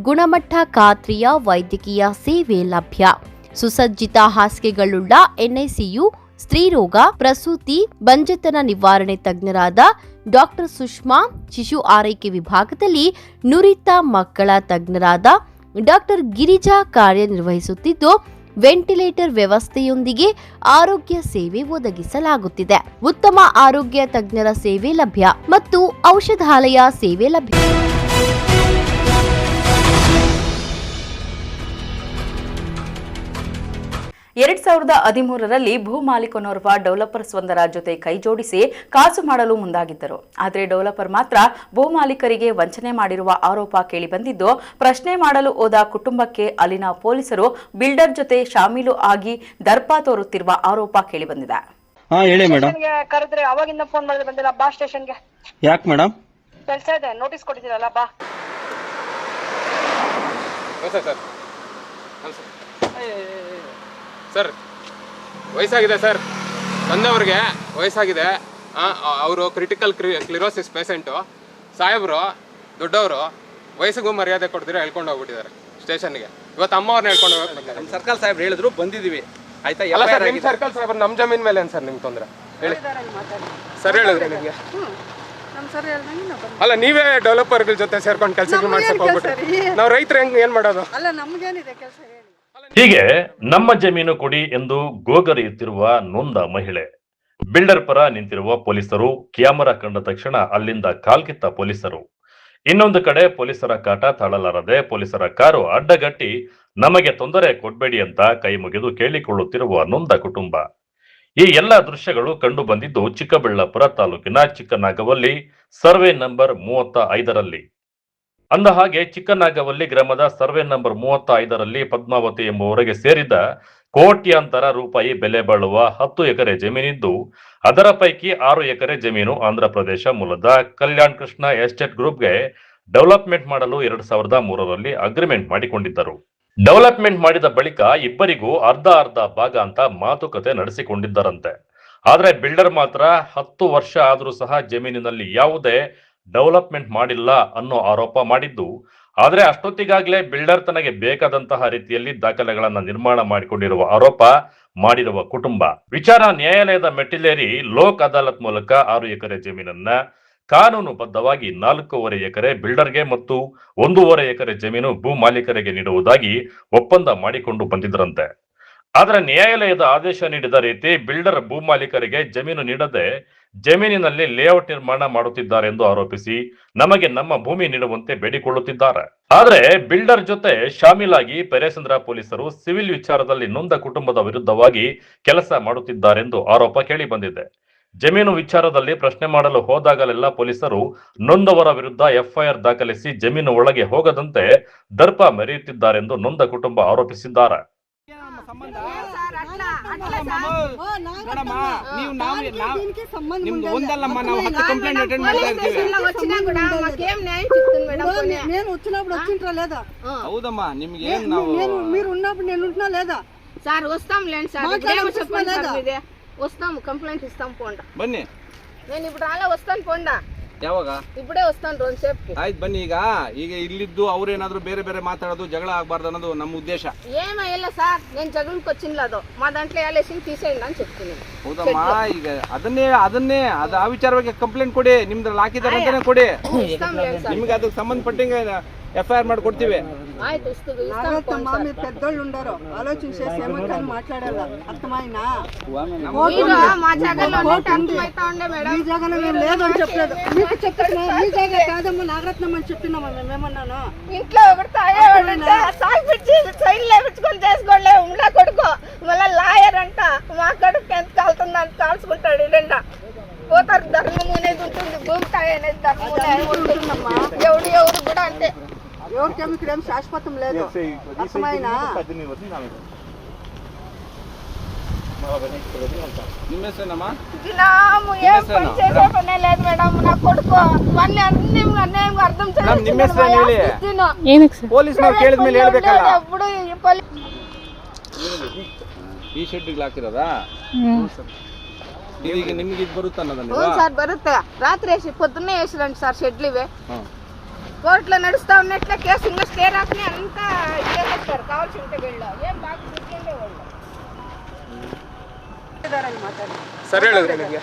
ಗುಣಮಟ್ಟ ಖಾತ್ರಿಯ ವೈದ್ಯಕೀಯ ಸೇವೆ ಲಭ್ಯ. ಸುಸಜ್ಜಿತ ಹಾಸಿಗೆಗಳುಳ್ಳ NICU, ಸ್ತ್ರೀರೋಗ, ಪ್ರಸೂತಿ, ಬಂಜೆತನ ನಿವಾರಣೆ ತಜ್ಞರಾದ ಡಾಕ್ಟರ್ ಸುಷ್ಮಾ, ಶಿಶು ಆರೈಕೆ ವಿಭಾಗದಲ್ಲಿ ನುರಿತ ಮಕ್ಕಳ ತಜ್ಞರಾದ ಡಾಕ್ಟರ್ ಗಿರಿಜಾ ಕಾರ್ಯನಿರ್ವಹಿಸುತ್ತಿದ್ದು ವೆಂಟಿಲೇಟರ್ ವ್ಯವಸ್ಥೆಯೊಂದಿಗೆ ಆರೋಗ್ಯ ಸೇವೆ ಒದಗಿಸಲಾಗುತ್ತಿದೆ. ಉತ್ತಮ ಆರೋಗ್ಯ ತಜ್ಞರ ಸೇವೆ ಲಭ್ಯ ಮತ್ತು ಔಷಧಾಲಯ ಸೇವೆ ಲಭ್ಯ. ಎರಡ್ 2013ರಲ್ಲಿ ಭೂ ಮಾಲೀಕನೋರ್ವ ಡೆವಲಪರ್ಸ್ ಒಂದರ ಜೊತೆ ಕೈಜೋಡಿಸಿ ಕಾಸು ಮಾಡಲು ಮುಂದಾಗಿದ್ದರು. ಆದರೆ ಡೆವಲಪರ್ ಮಾತ್ರ ಭೂ ಮಾಲೀಕರಿಗೆ ವಂಚನೆ ಮಾಡಿರುವ ಆರೋಪ ಕೇಳಿಬಂದಿದ್ದು, ಪ್ರಶ್ನೆ ಮಾಡಲು ಹೋದ ಕುಟುಂಬಕ್ಕೆ ಅಲ್ಲಿನ ಪೊಲೀಸರು ಬಿಲ್ಡರ್ ಜೊತೆ ಶಾಮೀಲು ಆಗಿ ದರ್ಪ ತೋರುತ್ತಿರುವ ಆರೋಪ ಕೇಳಿಬಂದಿದೆ. ಹೇಳಿ ಮೇಡಮ್. ಕರೆದ್ರೆ ಅವಾಗಿಂದ ಫೋನ್ ಮಾಡಿದ್ರೆ ಬಂದಿಲ್ಲ. ಬಾ ಸ್ಟೇಷನ್ಗೆ. ಯಾಕೆ ಮೇಡಮ್? ಕೆಲಸ ಇದೆ, ನೋಟಿಸ್ ಕೊಟ್ಟಿದ್ದೀರಲ್ಲ, ಬಾ. ಸರ್ ವಯಸ್ಸಾಗಿದೆ ಸರ್, ತಂದೆಯವ್ರಿಗೆ ವಯಸ್ಸಾಗಿದೆ. ಅವರು ಕ್ರಿಟಿಕಲ್ ಕ್ಲಿರೋಸಿಸ್ ಪೇಷೆಂಟು. ಸಾಹೇಬರು ದೊಡ್ಡವರು ವಯಸ್ಸಿಗೂ ಮರ್ಯಾದೆ ಕೊಡ್ತೀರಾ ಹೇಳ್ಕೊಂಡು ಹೋಗ್ಬಿಟ್ಟಿದ್ದಾರೆ ಸ್ಟೇಷನ್ಗೆ. ಇವತ್ತು ಅಮ್ಮ ಅವ್ರನ್ನ ಹೇಳ್ಕೊಂಡು ಹೋಗ್ಬೇಕು. ನಮ್ಮ ಸರ್ಕಲ್ ಸಾಹೇಬ್ರು ಹೇಳಿದ್ರು, ಬಂದಿದ್ದೀವಿ. ಆಯ್ತಾ? ಎಲ್ಲ ಸರ್, ನಿಮ್ಮ ಸರ್ಕಲ್ ಸಾಹೇಬ್ರು ನಮ್ಮ ಜಮೀನ್ ಮೇಲೆ ಏನು ಸರ್ ನಿಮ್ಗೆ ತೊಂದರೆ ಹೇಳಿ ಸರ್? ಹೇಳಿದ್ರೆ ನಿಮಗೆ ಅಲ್ಲ, ನೀವೇ ಡೆವಲಪರ್ಗಳ ಜೊತೆ ಸೇರ್ಕೊಂಡು ಕೆಲಸ ಮಾಡ್ಸಕ್ ಹೋಗ್ಬಿಟ್ರೆ ನಾವು ರೈತರು ಹೆಂಗ್ ಏನ್ ಮಾಡೋದು? ಅಲ್ಲ, ನಮ್ಗೇನಿದೆ ಕೆಲಸ ಹೇಳಿ. ಹೀಗೆ ನಮ್ಮ ಜಮೀನು ಕೊಡಿ ಎಂದು ಗೋಗರಿಯುತ್ತಿರುವ ನೊಂದ ಮಹಿಳೆ. ಬಿಲ್ಡರ್ ಪರ ನಿಂತಿರುವ ಪೊಲೀಸರು ಕ್ಯಾಮೆರಾ ಕಂಡ ತಕ್ಷಣ ಅಲ್ಲಿಂದ ಕಾಲ್ಕಿತ್ತ ಪೊಲೀಸರು. ಇನ್ನೊಂದು ಕಡೆ ಪೊಲೀಸರ ಕಾಟ ತಾಳಲಾರದೆ ಪೊಲೀಸರ ಕಾರು ಅಡ್ಡಗಟ್ಟಿ ನಮಗೆ ತೊಂದರೆ ಕೊಡ್ಬೇಡಿ ಅಂತ ಕೈ ಮುಗಿದು ಕೇಳಿಕೊಳ್ಳುತ್ತಿರುವ ನೊಂದ ಕುಟುಂಬ. ಈ ಎಲ್ಲ ದೃಶ್ಯಗಳು ಕಂಡು ಬಂದಿದ್ದು ಚಿಕ್ಕಬಳ್ಳಾಪುರ ತಾಲೂಕಿನ ಚಿಕ್ಕನಾಗವಲ್ಲಿ ಸರ್ವೆ ನಂಬರ್ 35ರಲ್ಲಿ. ಅಂದ ಹಾಗೆ ಚಿಕ್ಕನಾಗವಲ್ಲಿ ಗ್ರಾಮದ ಸರ್ವೆ ನಂಬರ್ 35ರಲ್ಲಿ ಪದ್ಮಾವತಿ ಎಂಬುವವರಿಗೆ ಸೇರಿದ ಕೋಟ್ಯಾಂತರ ರೂಪಾಯಿ ಬೆಲೆ ಬಾಳುವ 10 ಎಕರೆ ಜಮೀನಿದ್ದು, ಅದರ ಪೈಕಿ 6 ಎಕರೆ ಜಮೀನು ಆಂಧ್ರ ಪ್ರದೇಶ ಮೂಲದ ಕಲ್ಯಾಣ್ ಕೃಷ್ಣ ಎಸ್ಟೇಟ್ ಗ್ರೂಪ್ಗೆ ಡೆವಲಪ್ಮೆಂಟ್ ಮಾಡಲು 2003ರಲ್ಲಿ ಅಗ್ರಿಮೆಂಟ್ ಮಾಡಿಕೊಂಡಿದ್ದರು. ಡೆವಲಪ್ಮೆಂಟ್ ಮಾಡಿದ ಬಳಿಕ ಇಬ್ಬರಿಗೂ ಅರ್ಧ ಭಾಗ ಅಂತ ಮಾತುಕತೆ ನಡೆಸಿಕೊಂಡಿದ್ದರಂತೆ. ಆದ್ರೆ ಬಿಲ್ಡರ್ ಮಾತ್ರ 10 ವರ್ಷ ಆದರೂ ಸಹ ಜಮೀನಿನಲ್ಲಿ ಯಾವುದೇ ಡೆವಲಪ್ಮೆಂಟ್ ಮಾಡಿಲ್ಲ ಅನ್ನೋ ಆರೋಪ ಮಾಡಿದ್ದು, ಆದ್ರೆ ಅಷ್ಟೊತ್ತಿಗಾಗಲೇ ಬಿಲ್ಡರ್ ತನಗೆ ಬೇಕಾದಂತಹ ರೀತಿಯಲ್ಲಿ ದಾಖಲೆಗಳನ್ನ ನಿರ್ಮಾಣ ಮಾಡಿಕೊಂಡಿರುವ ಆರೋಪ ಮಾಡಿರುವ ಕುಟುಂಬ. ವಿಚಾರ ನ್ಯಾಯಾಲಯದ ಮೆಟ್ಟಿಲೇರಿ ಲೋಕ್ ಅದಾಲತ್ ಮೂಲಕ 6 ಎಕರೆ ಜಮೀನನ್ನ ಕಾನೂನುಬದ್ಧವಾಗಿ 4.5 ಎಕರೆ ಬಿಲ್ಡರ್ಗೆ ಮತ್ತು 1.5 ಎಕರೆ ಜಮೀನು ಭೂ ಮಾಲೀಕರಿಗೆ ನೀಡುವುದಾಗಿ ಒಪ್ಪಂದ ಮಾಡಿಕೊಂಡು ಬಂದಿದ್ರಂತೆ. ಆದ್ರೆ ನ್ಯಾಯಾಲಯದ ಆದೇಶ ನೀಡಿದ ರೀತಿ ಬಿಲ್ಡರ್ ಭೂ ಮಾಲೀಕರಿಗೆ ಜಮೀನು ನೀಡದೆ ಜಮೀನಿನಲ್ಲಿ ಲೇಔಟ್ ನಿರ್ಮಾಣ ಮಾಡುತ್ತಿದ್ದಾರೆ ಎಂದು ಆರೋಪಿಸಿ ನಮಗೆ ನಮ್ಮ ಭೂಮಿ ನೀಡುವಂತೆ ಬೇಡಿಕೊಳ್ಳುತ್ತಿದ್ದಾರೆ. ಆದ್ರೆ ಬಿಲ್ಡರ್ ಜೊತೆ ಶಾಮೀಲಾಗಿ ಪೆರೇಸಂದ್ರ ಪೊಲೀಸರು ಸಿವಿಲ್ ವಿಚಾರದಲ್ಲಿ ನೊಂದ ಕುಟುಂಬದ ವಿರುದ್ಧವಾಗಿ ಕೆಲಸ ಮಾಡುತ್ತಿದ್ದಾರೆಂದು ಆರೋಪ ಕೇಳಿ ಬಂದಿದೆ. ಜಮೀನು ವಿಚಾರದಲ್ಲಿ ಪ್ರಶ್ನೆ ಮಾಡಲು ಹೋದಾಗಲೆಲ್ಲ ಪೊಲೀಸರು ನೊಂದವರ ವಿರುದ್ಧ ಎಫ್ಐಆರ್ ದಾಖಲಿಸಿ ಜಮೀನು ಒಳಗೆ ಹೋಗದಂತೆ ದರ್ಪ ಮೆರೆಯುತ್ತಿದ್ದಾರೆಂದು ನೊಂದ ಕುಟುಂಬ ಆರೋಪಿಸಿದ್ದಾರೆ. అవుదమ్మా నిమ్ಗೆ మీరు ఉన్నప్పుడు నేను ఉంటున్నా లేదా సార్? వస్తాంలేండి సార్, చెప్పండి సార్, మీదే వస్తాము, కంప్లైంట్ ఇస్తాం, పోండా బన్నీ. నేను ఇప్పుడు అలా వస్తాను, పోండా. ಯಾವಾಗ? ಇಬ್ಬರೇ ವಸ್ತಾನು ರೋನ್ ಸೇಫ್ಟಿ. ಆಯ್ತು ಬನ್ನಿ. ಈಗ ಇಲ್ಲಿದ್ದು ಅವ್ರೇನಾದ್ರು ಬೇರೆ ಮಾತಾಡೋದು ಜಗಳ ಆಗ್ಬಾರ್ದು ಅನ್ನೋದು ನಮ್ಮ ಉದ್ದೇಶ. ఏమీ ಇಲ್ಲ సార్, నేను జగన్కి వచ్చినలేదు, మా దాంట్లో ఎలేసి తీసేయండి అని చెప్తున్నాను. ಹೌದಮ್ಮ, ಈಗ ಅದನ್ನೇ ಅದು ಆ ವಿಚಾರವಾಗಿ ಕಂಪ್ಲೇಂಟ್ ಕೊಡಿ, ನಿಮ್ದ್ರಲ್ಲಿ ಹಾಕಿದ್ದಾರೆ ಅಂತಾನೆ ಕೊಡಿ. ನಿಮ್ಗೆ ಅದಕ್ಕೆ ಸಂಬಂಧಪಟ್ಟಂಗೆ ఎఫ్ఐఆర్ ಮಾಡಿ కొಡ್ತೀವಿ. ಆಯ್ತು, ఇస్తాం. మీరు పెద్దోళ్ళు ఉండరు, ఆలోచన చేసి ఏమంటారు మాట్లాడాల, అర్థమైనా? మా జాగాలో అర్థమైతా ఉండే మేడం. మీ జాగాలో మేము లేదు అని చెప్పలేదు, మీకు చెప్తున్నా. మీ జాగా కాదమ్మా, నాగరత్నం అని చెప్తున్నామా మేమేమన్నాను? ఇంట్లో ఒకటి తాగేవాడంటే సాగు పెట్టి సైడ్ లేపించుకొని చేసుకోలే ఉండా కొడుకు, మళ్ళీ లాయర్ అంట, మా కొడుకు ఎంత కాలుతుంది అంత కాల్చుకుంటాడు. ఇదంట పోతారు, ధర్మం అనేది ఉంటుంది, భూమి తాగే అనేది ధర్మం అనేది ఉంటుందమ్మా. ఎవరు కూడా అంటే ఎవరికేమి ఇక్కడ ఏం శాశ్వతం లేదు, అర్థమైనా? ನಿಮ್ಮ ಹೆಸರೇನಮ್ಮ? ఏం పని చేసే పనే లేదు మేడం, నా కొడుకు అన్ని అర్థం చేయాలి. ನಿಮ್ಮ ಹೆಸರೇನು ಹೇಳಿ? ಪೊಲೀಸ್ನವ್ರು ಕೇಳಿದ ಮೇಲೆ ಹೇಳ್ಬೇಕಲ್ಲ. ఎప్పుడు ಈ ಶೆಡ್ಗೆ ಹಾಕಿರೋದಾ? ಈಗ ನಿಮ್ಗೆ ಇದು ಬರುತ್ತೆ ಅನ್ನೋದನ್ನ? ಹ್ಞೂ ಸರ್, ಬರುತ್ತೆ. ರಾತ್ರಿ పొద్దున్నే వేసిరండి సార్ షెడ్లు ఇవే. కోర్టులో నడుస్తా ఉన్నట్లే కేసు ఇంకా స్టే రాకనే అంతా చేసేస్తారు, కావాల్సి ఉంటే వెళ్ళు. ఏం బాగా కూర్చుండే వాళ్ళు ಸರ್ ಹೇಳಿದ್ರೆ ನಿಮಗೆ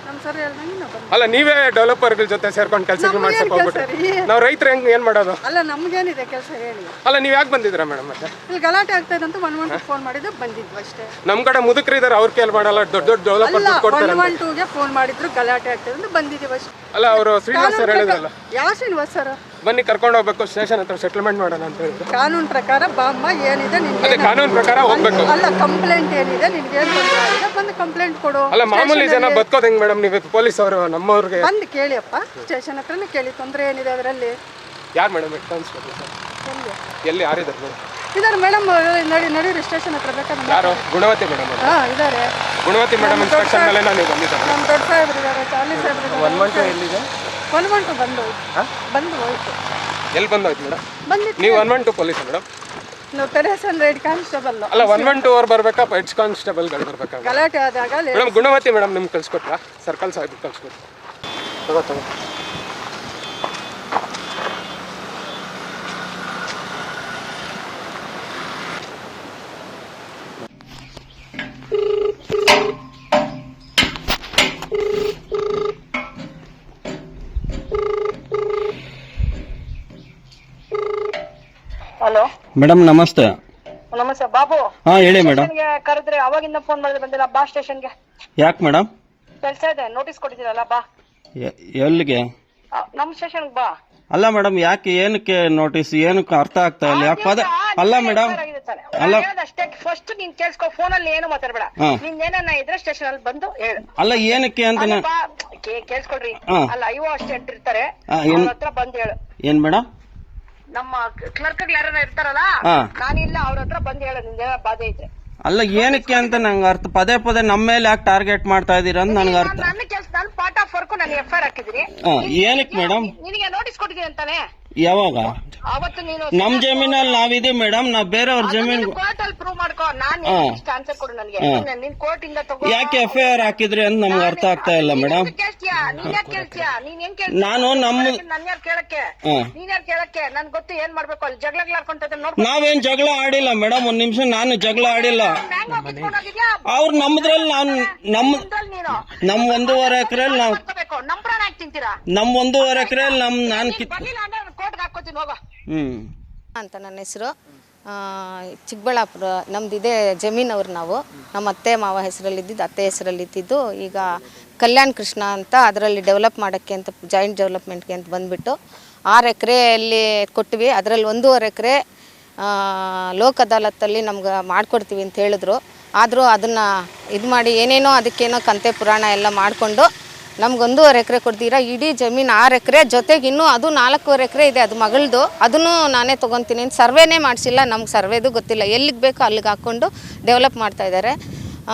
ನಮ್ಮ ಸರ್ ಹೇಳ್ದಂಗೆ ನಾವು ಬಂದ್ವಿ. ಅಲ್ಲ ನೀವೇ ಡೆವಲಪರ್ಗಳ ಜೊತೆ ಸೇರ್ಕೊಂಡು ಕೆಲಸಗಳು ಮಾಡ್ಸಕ್ ಹೋಗ್ಬಿಟ್ಟು ನಾವು ರೈತರು ಏನ್ ಮಾಡೋದು? ಅಲ್ಲ ನಮ್ಗೇನಿದೆ ಕೆಲಸ ಹೇಳಿ. ಅಲ್ಲ ನೀವ್ ಯಾಕೆ ಬಂದಿದ್ದೀರಾ ಮೇಡಮ್? ಮತ್ತೆ ಇಲ್ಲಿ ಗಲಾಟೆ ಆಗ್ತಾ ಇದೆ ಅಂತ 112 ಫೋನ್ ಮಾಡಿದ್ರು, ಬಂದಿದ್ವಿ ಅಷ್ಟೇ. ನಮ್ ಕಡೆ ಮುದುಕರು ಇದಾರೆ, ಅವ್ರ ಕೇಳಿ ಮಾಡಲ್ಲ, ದೊಡ್ಡ ದೊಡ್ಡ ಡೆವಲಪರ್ ಅಲ್ಲ ಕೊಡ್ತಾರೆ. 112ಗೆ ಫೋನ್ ಮಾಡಿದ್ರು, ಗಲಾಟೆ ಆಗ್ತದೆ ಅಂತ ಬಂದಿದ್ದೀವಿ ಅಷ್ಟೇ. ಅಲ್ಲ ಅವರು ಶ್ರೀನಿವಾಸ್ ಸರ್ ಹೇಳಿದ್ರಲ್ಲ, ಯಾವ ಶ್ರೀನಿವಾಸ್ ಸರ್? ಬನ್ನಿ ಕರ್ಕೊಂಡು ಹೋಗ್ಬೇಕು ಸ್ಟೇಷನ್ ಹತ್ರ ಸೆಟಲ್ಮೆಂಟ್ ಮಾಡೋಣ ಅಂತ ಹೇಳಿದ್ರು. ಕಾನೂನು ಪ್ರಕಾರ ಬಾಮ್ಮ ಏನಿದೆ ನಿನ್ಗೆ, ಅದೇ ಕಾನೂನು ಪ್ರಕಾರ ಹೋಗ್ಬೇಕು. ಅಲ್ಲ ಕಂಪ್ಲೇಂಟ್ ಏನಿದೆ ನಿನ್ಗೆ ಏನು ತೊಂದರೆ ಆಗಿದೆ ಬಂದು ಕಂಪ್ಲೇಂಟ್ ಕೊಡು. ಅಲ್ಲ ಮಾಮೂಲಿ ಜನ ಬದುಕೋದು ಹೆಂಗ್ ಮೇಡಮ್? ನೀವು ಪೊಲೀಸ್ ಅವರು ನಮ್ಮವ್ರಿಗೆ ಬಂದು ಕೇಳಿಯಪ್ಪ, ಸ್ಟೇಷನ್ ಹತ್ರನೇ ಕೇಳಿ, ತೊಂದರೆ ಏನಿದೆ ಅದರಲ್ಲಿ. ಯಾರು ಮೇಡಮ್? ಹೆಡ್ ಕಾನ್ಸ್ಟೇಬಲ್ ಸರ್ ಎಲ್ಲಿ ಯಾರಿದ್ದಾರೆ ಮೇಡಮ್? ಇದಾರೆ ಮೇಡಮ್, ನಡೀರಿ ಸ್ಟೇಷನ್ ಹತ್ರ ಬೇಕಾದ್ರೆ. ಯಾರು? ಗುಣವತಿ ಮೇಡಮ್. ಇದಾರೆ ಗುಣವತಿ ಮೇಡಮ್ ಇನ್ಸ್ಪೆಕ್ಷನ್ ಮೇಲೆ ನಾನು ಬಂದಿದ್ದೆ. ನಮ್ಮ ದೊಡ್ಡ ಸಾಹೇಬ್ರು ಇದ್ದಾರೆ, ಚಾರ್ಲಿ ಸಾಹೇಬ್ರು ಇದ್ದಾರೆ. 112 ಎಲ್ಲಿದೆ? 112 ಬಂದು ಹೋಯ್ತು. ಎಲ್ಲಿ ಬಂದೋಯ್ತು ಮೇಡಮ್? ಬಂದಿತ್ತು. ನೀವು 112 ಪೊಲೀಸ್ ಮೇಡಮ್? ನಾವು ಪೆರೇಸನ್ ಹೆಡ್ ಕಾನ್ಸ್ಟೇಬಲ್. ಅಲ್ಲ 112 ಅವ್ರು ಬರ್ಬೇಕಾ ಹೆಡ್ ಕಾನ್ಸ್ಟೇಬಲ್ಗಳು ಬರ್ಬೇಕಾ? ಗಲಾಟೆ ಆದಾಗ ಮೇಡಮ್ ಗುಣವತಿ ಮೇಡಮ್ ನಿಮ್ಗೆ ಕಳ್ಸಿಕೊಟ್ರಾ? ಸರ್ಕಲ್ ಸಾಹೇಬ್ರು ಕಳ್ಸಿಕೊಟ್ರು. ತಗೋ ಹಲೋ ಮೇಡಮ್ ನಮಸ್ತೆ. ನಮಸ್ತೆ ಬಾಬು. ಹಾ ಹೇಳಿ ಮೇಡಮ್. ಕರೆದ್ರೆ ಅವಾಗಿಂದ ಫೋನ್ ಮಾಡಿದ್ರೆ ಬಂದಿಲ್ಲ. ಬಾ ಸ್ಟೇಷನ್ಗೆ. ಯಾಕೆ ಮೇಡಮ್? ಕೆಲಸ ಇದೆ, ನೋಟಿಸ್ ಕೊಟ್ಟಿದ್ದೀರಲ್ಲ, ಬಾ. ಎಲ್ಲಿಗೆ? ನಮ್ ಸ್ಟೇಷನ್ಗೆ ಬಾ. ಅಲ್ಲ ಮೇಡಮ್, ಯಾಕೆ ಏನಕ್ಕೆ ನೋಟಿಸ್? ಏನಕ್ಕೆ ಅರ್ಥ ಆಗ್ತಾ ಇಲ್ಲ. ಯಾಕೆ ಪದ ಅಲ್ಲ ಮೇಡಮ್, ಅಲ್ಲ ಅಷ್ಟೇ. ಫಸ್ಟ್ ನೀನ್ ಕೇಳಿಸ್ಕೊ, ಫೋನ್ ಅಲ್ಲಿ ಏನು ಮಾತಾಡ್ಬೇಡ. ನಿನ್ ಏನನ್ನ ಇದ್ರೆ ಸ್ಟೇಷನ್ ಅಲ್ಲಿ ಬಂದು ಹೇಳು. ಅಲ್ಲ ಏನಕ್ಕೆ ಅಂತ ಕೇಳಿಸ್ಕೊಳ್ರಿ. ಅಲ್ಲ ಐವೋ ಅಷ್ಟೆಂಟ್ ಇರ್ತಾರೆ, ಅವ್ರ ಹತ್ರ ಬಂದು ಹೇಳು. ಏನ್ ಮೇಡಮ್? ನಮ್ಮ ಕ್ಲರ್ಕ್ ಯಾರ ಇರ್ತಾರಲ್ಲ, ನಾನಿಲ್ಲ, ಅವ್ರ ಹತ್ರ ಬಂದು ಹೇಳು ನಿಂದ ಬಾಧೆ ಇದ್ರೆ. ಅಲ್ಲ ಏನಕ್ಕೆ ಅಂತ ನಂಗೆ ಅರ್ಥ. ಪದೇ ಪದೇ ನಮ್ಮ ಮೇಲೆ ಯಾಕೆ ಟಾರ್ಗೆಟ್ ಮಾಡ್ತಾ ಇದೀರ ಅಂತ ನನಗೆ ಅರ್ಥ. ನನ್ನ ಕೆಲಸ, ನಾನು ಪಾರ್ಟ್ ಆಫ್ ವರ್ಕ್, ನಾನು FIR ಹಾಕಿದ್ದೀನಿ. ಏನಕ್ಕೆ ಮೇಡಮ್? ನಿನಗೆ ನೋಟಿಸ್ ಕೊಟ್ಟಿದ್ದೀನಿ ಅಂತಾನೆ. ಯಾವಾಗ? ಅವತ್ತು ನೀನು ನಮ್ ಜಮೀನಲ್ಲಿ ನಾವಿದೀವಿ ಮೇಡಮ್, ನಾವ್ ಬೇರೆಯವ್ರ ಜಮೀನು. ಕೋರ್ಟ್ ಅಲ್ಲಿ ಪ್ರೂವ್ ಮಾಡ್ಕೋ. ನಾನು ಆನ್ಸರ್ ಕೊಡು ನನಗೆ. ನಿನ್ ಕೋರ್ಟ್ ಇಂದ ತಗೋ. ಯಾಕೆ FIR ಹಾಕಿದ್ರಿ ಅಂತ ನಮ್ಗೆ ಅರ್ಥ ಆಗ್ತಾ ಇಲ್ಲ ಮೇಡಮ್. ಕೇಳ್ತೀಯಾ? ನೀನ್ ಯಾಕೆ ಕೇಳ್ತೀಯಾ? ನೀನ್ ಹೆಂಗ್ ಕೇಳ್ತೀಯ? ನಾನು ನಮ್ಮ ನನ್ ಯಾರು ಕೇಳಕ್ಕೆ? ನೀನ್ ಯಾರು ಕೇಳಕ್ಕೆ? ನನ್ ಗೊತ್ತು ಏನ್ ಮಾಡ್ಬೇಕು. ಅಲ್ಲಿ ಜಗಳಾಡ್ಕೊಂತ ನೋಡ್. ನಾವೇನ್ ಜಗಳ ಆಡಿಲ್ಲ ಮೇಡಮ್, ಒಂದ್ ನಿಮಿಷ. ನಾನು ಜಗಳ ಆಡಿಲ್ಲ. ಅವ್ರು ನಮ್ಮದ್ರಲ್ಲಿ ನಮ್ 1.5 ಎಕರೆಯಲ್ಲಿ ನಾವು ನಮ್ 1.5 ಎಕರೆಯಲ್ಲಿ ನಾನು ಅಂತ ನನ್ನ ಹೆಸರು. ಚಿಕ್ಕಬಳ್ಳಾಪುರ ನಮ್ದಿದೆ ಜಮೀನವ್ರು. ನಾವು ನಮ್ಮ ಅತ್ತೆ ಮಾವ ಹೆಸರಲ್ಲಿದ್ದು, ಅತ್ತೆ ಹೆಸರಲ್ಲಿದ್ದು. ಈಗ ಕಲ್ಯಾಣ್ ಕೃಷ್ಣ ಅಂತ ಅದರಲ್ಲಿ ಡೆವಲಪ್ ಮಾಡೋಕ್ಕೆ ಅಂತ, ಜಾಯಿಂಟ್ ಡೆವಲಪ್ಮೆಂಟ್ಗೆ ಅಂತ ಬಂದುಬಿಟ್ಟು 6 ಎಕರೆಯಲ್ಲಿ ಕೊಟ್ವಿ. ಅದರಲ್ಲಿ 1.5 ಎಕರೆ ಲೋಕ್ ಅದಾಲತ್ತಲ್ಲಿ ನಮ್ಗೆ ಮಾಡಿಕೊಡ್ತೀವಿ ಅಂತ ಹೇಳಿದ್ರು. ಆದರೂ ಅದನ್ನು ಇದು ಮಾಡಿ ಏನೇನೋ ಅದಕ್ಕೇನೋ ಕಂತೆ ಪುರಾಣ ಎಲ್ಲ ಮಾಡಿಕೊಂಡು ನಮ್ಗೆ 1.5 ಎಕರೆ ಕೊಡ್ತೀರಾ. ಇಡೀ ಜಮೀನು 6 ಎಕರೆ ಜೊತೆಗೆ ಇನ್ನೂ ಅದು 4.25 ಎಕರೆ ಇದೆ, ಅದು ಮಗಳದು. ಅದನ್ನು ನಾನೇ ತೊಗೊತೀನಿ. ಸರ್ವೇನೇ ಮಾಡಿಸಿಲ್ಲ, ನಮ್ಗೆ ಸರ್ವೇದು ಗೊತ್ತಿಲ್ಲ. ಎಲ್ಲಿಗೆ ಬೇಕೋ ಅಲ್ಲಿಗೆ ಹಾಕ್ಕೊಂಡು ಡೆವಲಪ್ ಮಾಡ್ತಾಯಿದ್ದಾರೆ.